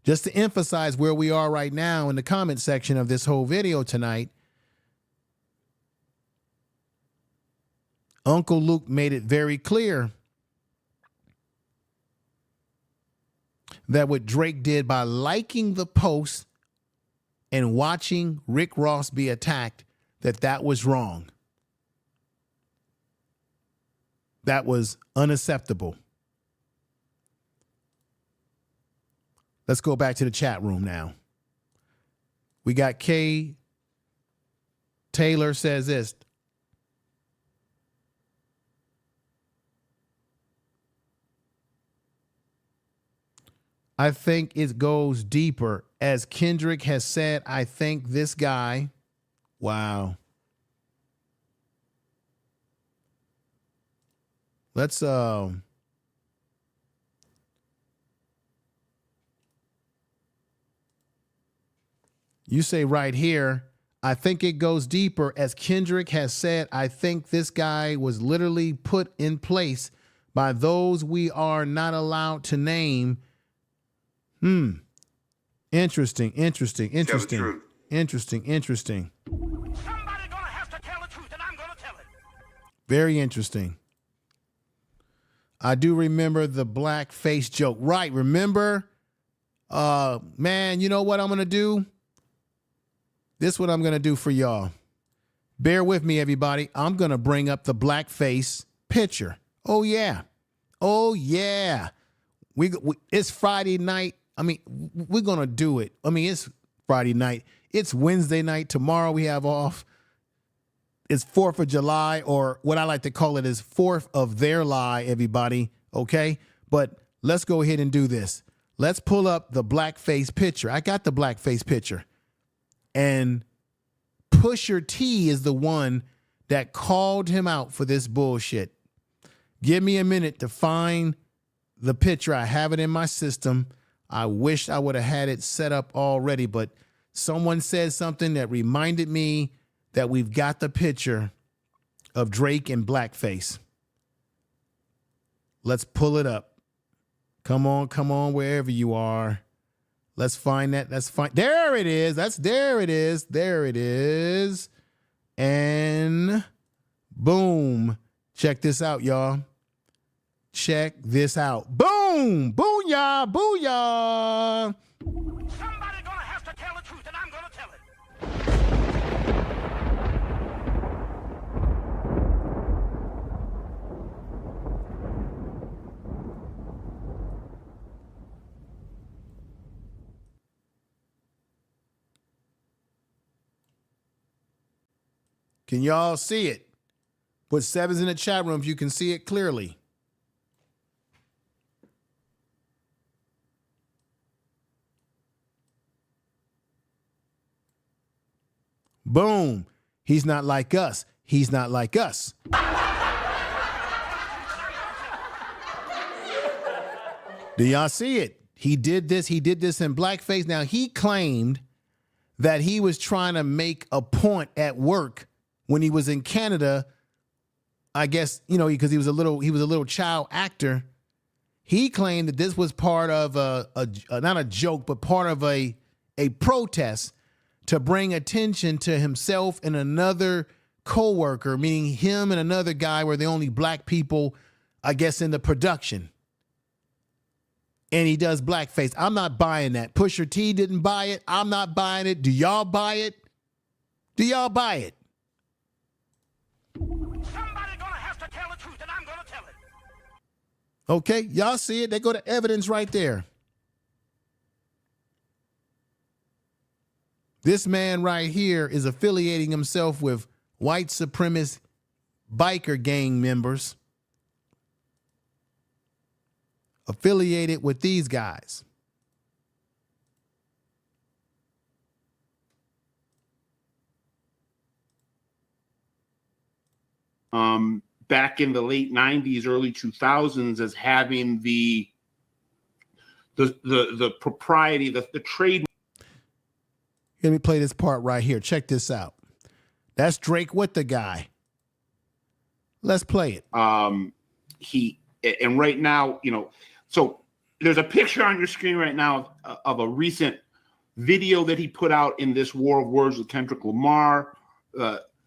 just to emphasize where we are right now in the comment section of this whole video tonight, Uncle Luke made it very clear that what Drake did by liking the post and watching Rick Ross be attacked, that was wrong. That was unacceptable. Let's go back to the chat room now. We got Kay Taylor says this. I think it goes deeper. As Kendrick has said, I think this guy, wow. Let's you say right here, I think it goes deeper. As Kendrick has said, I think this guy was literally put in place by those we are not allowed to name. Interesting.
Tell the truth.
Interesting.
Somebody gonna have to tell the truth, and I'm gonna tell it.
Very interesting. I do remember the black face joke. Right. Remember? Man, you know what I'm going to do? This is what I'm going to do for y'all. Bear with me, everybody. I'm going to bring up the black face picture. Oh, yeah. It's Friday night. I mean, we're going to do it. I mean, it's Friday night. It's Wednesday night. Tomorrow we have off. It's 4th of July, or what I like to call it is 4th of their lie, everybody. Okay? But let's go ahead and do this. Let's pull up the blackface picture. I got the blackface picture. And Pusha T is the one that called him out for this bullshit. Give me a minute to find the picture. I have it in my system. I wish I would have had it set up already, but someone said something that reminded me that we've got the picture of Drake in blackface. Let's pull it up. Come on, wherever you are. Let's find that. Let's find. There it is. There it is. There it is. And boom. Check this out, y'all. Check this out. Boom. Booyah. Booyah.
Somebody gonna have to tell the truth, and I'm gonna tell it.
Can y'all see it? Put 7s in the chat room if you can see it clearly. Boom. He's not like us. He's not like us. Do y'all see it? He did this. He did this in blackface. Now, he claimed that he was trying to make a point at work when he was in Canada. I guess, you know, because he was a little child actor. He claimed that this was part of not a joke, but part of a protest to bring attention to himself and another co-worker, meaning him and another guy were the only black people, I guess, in the production. And he does blackface. I'm not buying that. Pusha T didn't buy it. I'm not buying it. Do y'all buy it? Do y'all buy it?
Somebody gonna have to tell the truth, and I'm gonna tell it.
Okay, y'all see it? They go to evidence right there. This man right here is affiliating himself with white supremacist biker gang members affiliated with these guys.
Back in the late 90s, early 2000s, as having the propriety, the trade.
Let me play this part right here. Check this out. That's Drake with the guy. Let's play it.
And right now, you know, so there's a picture on your screen right now of a recent video that he put out in this War of Words with Kendrick Lamar.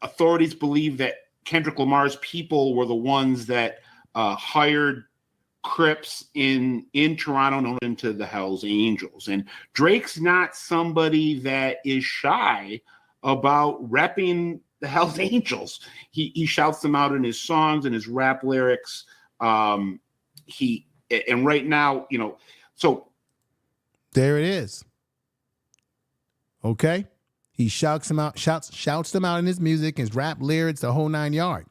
Authorities believe that Kendrick Lamar's people were the ones that hired Crips in Toronto, known into the Hells Angels. And Drake's not somebody that is shy about repping the Hells Angels. He shouts them out in his songs and his rap lyrics. And right now, you know, so
there it is. Okay. He shouts them out, shouts them out in his music, his rap lyrics, the whole 9 yards.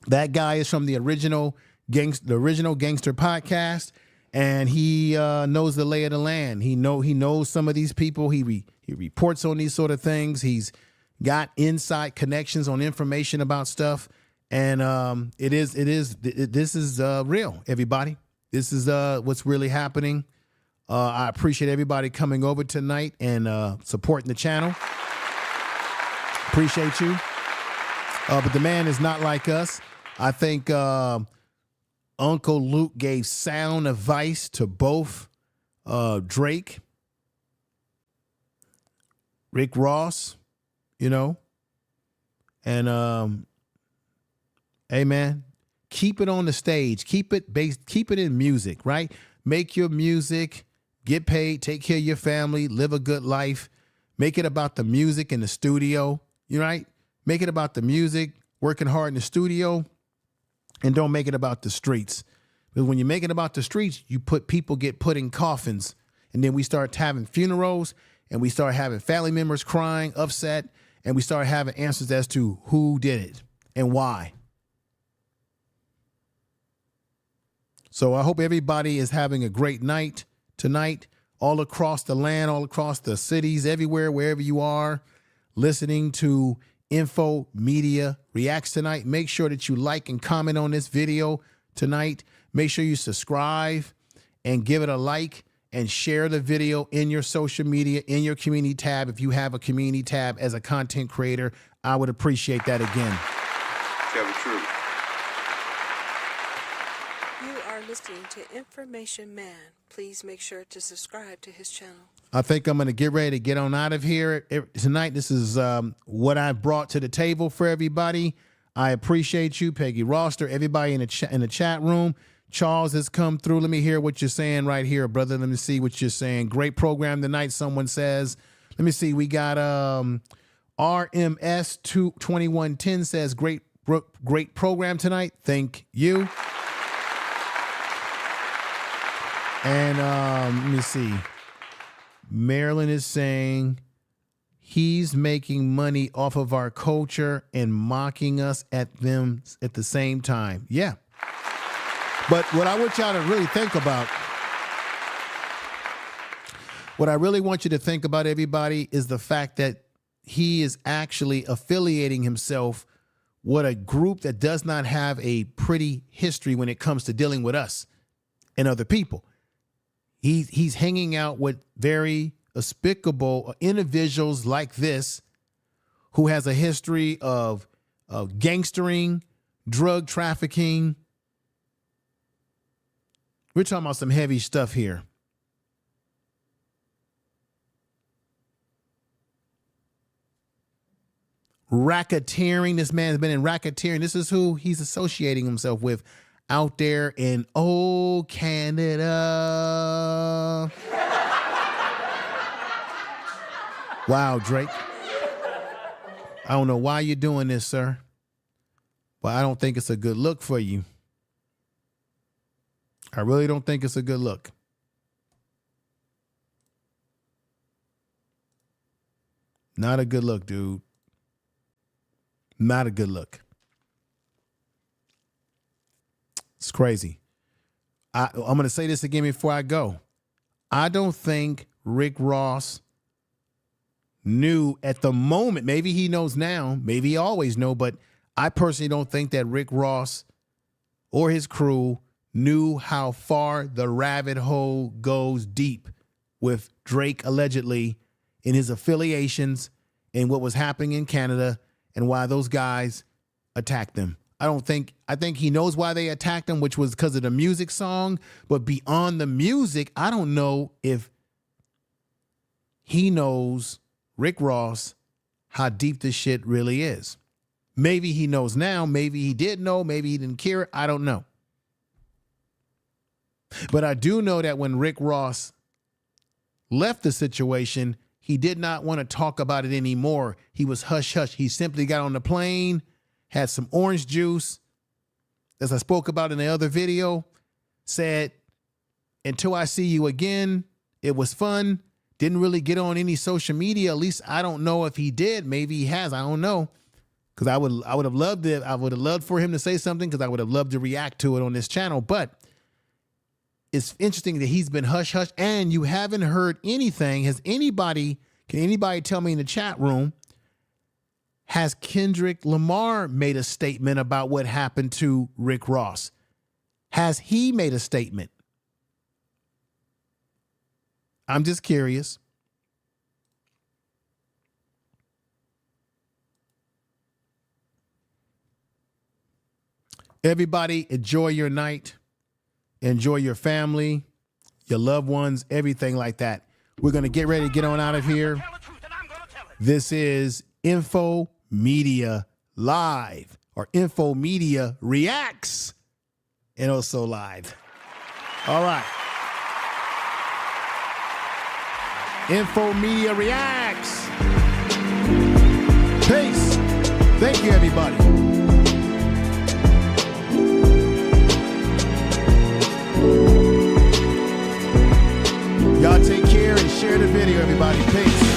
That guy is from the original Gangster podcast, and he knows the lay of the land. He knows some of these people. He reports on these sort of things. He's got inside connections on information about stuff, and this is real, everybody. This is what's really happening. I appreciate everybody coming over tonight and supporting the channel. Appreciate you. But the man is not like us. I think Uncle Luke gave sound advice to both Drake, Rick Ross, you know, and hey man, keep it on the stage, keep it in music, right? Make your music, get paid, take care of your family, live a good life, make it about the music in the studio, you right? Make it about the music, working hard in the studio. And don't make it about the streets. Because when you make it about the streets, people get put in coffins And then we start having funerals, and we start having family members crying, upset, and we start having answers as to who did it and why. So I hope everybody is having a great night tonight, all across the land, all across the cities, everywhere, wherever you are, listening to Info Media Reacts tonight. Make sure that you like and comment on this video tonight. Make sure you subscribe and give it a like and share the video in your social media, in your community tab. If you have a community tab as a content creator, I would appreciate that again.
Tell the truth.
You are listening to Information Man. Please make sure to subscribe to his channel.
I think I'm going to get ready to get on out of here tonight. This is what I brought to the table for everybody. I appreciate you, Peggy Roster, everybody in the chat room. Charles has come through. Let me hear what you're saying right here, brother. Let me see what you're saying. Great program tonight, someone says. Let me see. We got RMS2110 says great program tonight. Thank you. And let me see. Marilyn is saying he's making money off of our culture and mocking us at them at the same time. Yeah. But what I want y'all to really think about, what I really want you to think about, everybody, is the fact that he is actually affiliating himself with a group that does not have a pretty history when it comes to dealing with us and other people. He's hanging out with very despicable individuals like this, who has a history of gangstering, drug trafficking. We're talking about some heavy stuff here. Racketeering. This man's been in racketeering. This is who he's associating himself with out there in old Canada. Wow, Drake. I don't know why you're doing this, sir, but I don't think it's a good look for you. I really don't think it's a good look. Not a good look, dude. Not a good look. It's crazy. I'm going to say this again before I go. I don't think Rick Ross knew at the moment. Maybe he knows now. Maybe he always knew. But I personally don't think that Rick Ross or his crew knew how far the rabbit hole goes deep with Drake allegedly in his affiliations and what was happening in Canada and why those guys attacked them. I think he knows why they attacked him, which was because of the music song. But beyond the music, I don't know if he knows, Rick Ross, how deep this shit really is. Maybe he knows now. Maybe he did know. Maybe he didn't care. I don't know. But I do know that when Rick Ross left the situation, he did not want to talk about it anymore. He was hush hush. He simply got on the plane, had some orange juice, as I spoke about in the other video, said, until I see you again, it was fun. Didn't really get on any social media. At least I don't know if he did. Maybe he has. I don't know. Because I would have loved it. I would have loved for him to say something, because I would have loved to react to it on this channel. But it's interesting that he's been hush hush and you haven't heard anything. Can anybody tell me in the chat room, has Kendrick Lamar made a statement about what happened to Rick Ross? Has he made a statement? I'm just curious. Everybody, enjoy your night. Enjoy your family, your loved ones, everything like that. We're going to get ready to get on out of here. This is Info Media Live, or Info Media Reacts, and also live. All right. Info Media Reacts. Peace. Thank you, everybody. Y'all take care. share the video, everybody. Peace.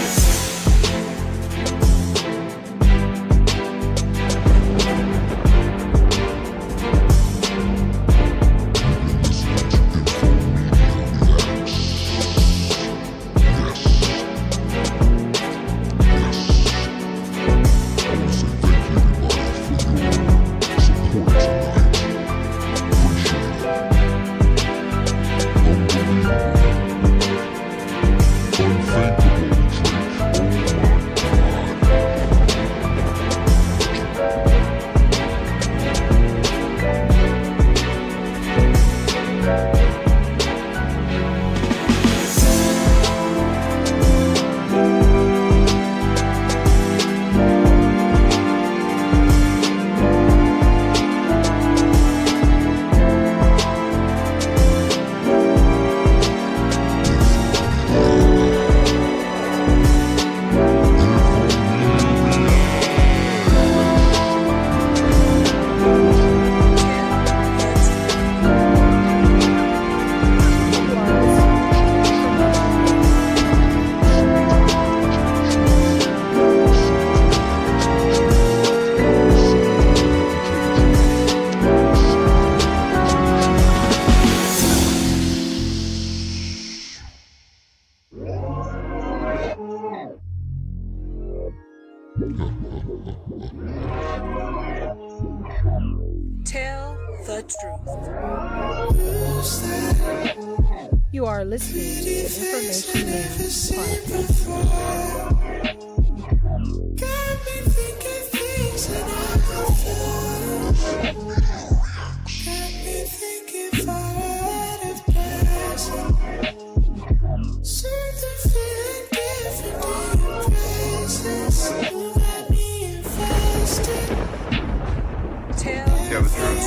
Tell the truth.
You are listening to Information Man Podcast.
Tell the truth.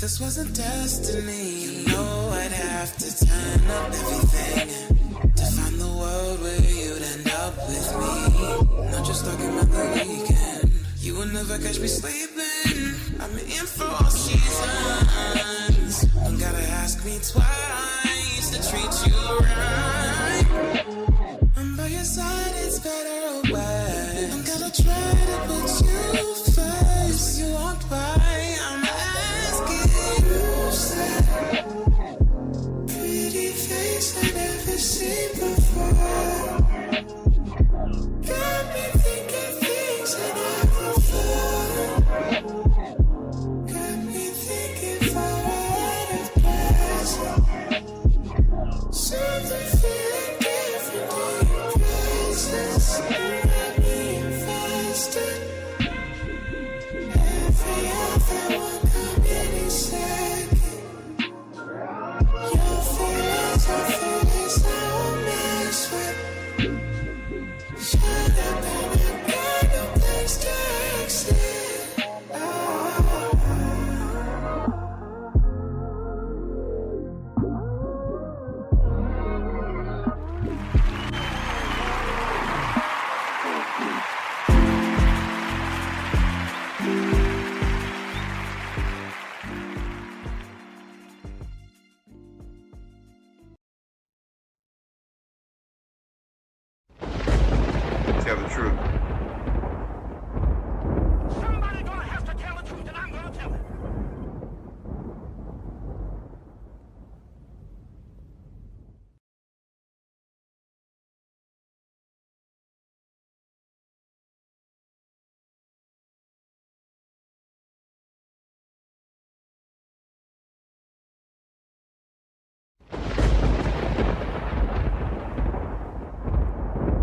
This wasn't destiny, you know I'd have to turn up everything to find the world where you'd end up with me. Not just talking about the weekend, you would never catch me sleeping. I'm in for all seasons. Don't gotta ask me twice to treat you right. I'm by your side, it's better away. I'm gonna try to put you first. You walked by. Pretty face I never seen before. Got me thinking things I never thought. Got me thinking far out of place. Something feeling different in your presence. Got me invested. Every other one come any second.
Tell the truth.
Somebody's gonna have to tell the truth, and I'm gonna tell it.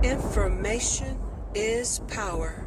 Information is power.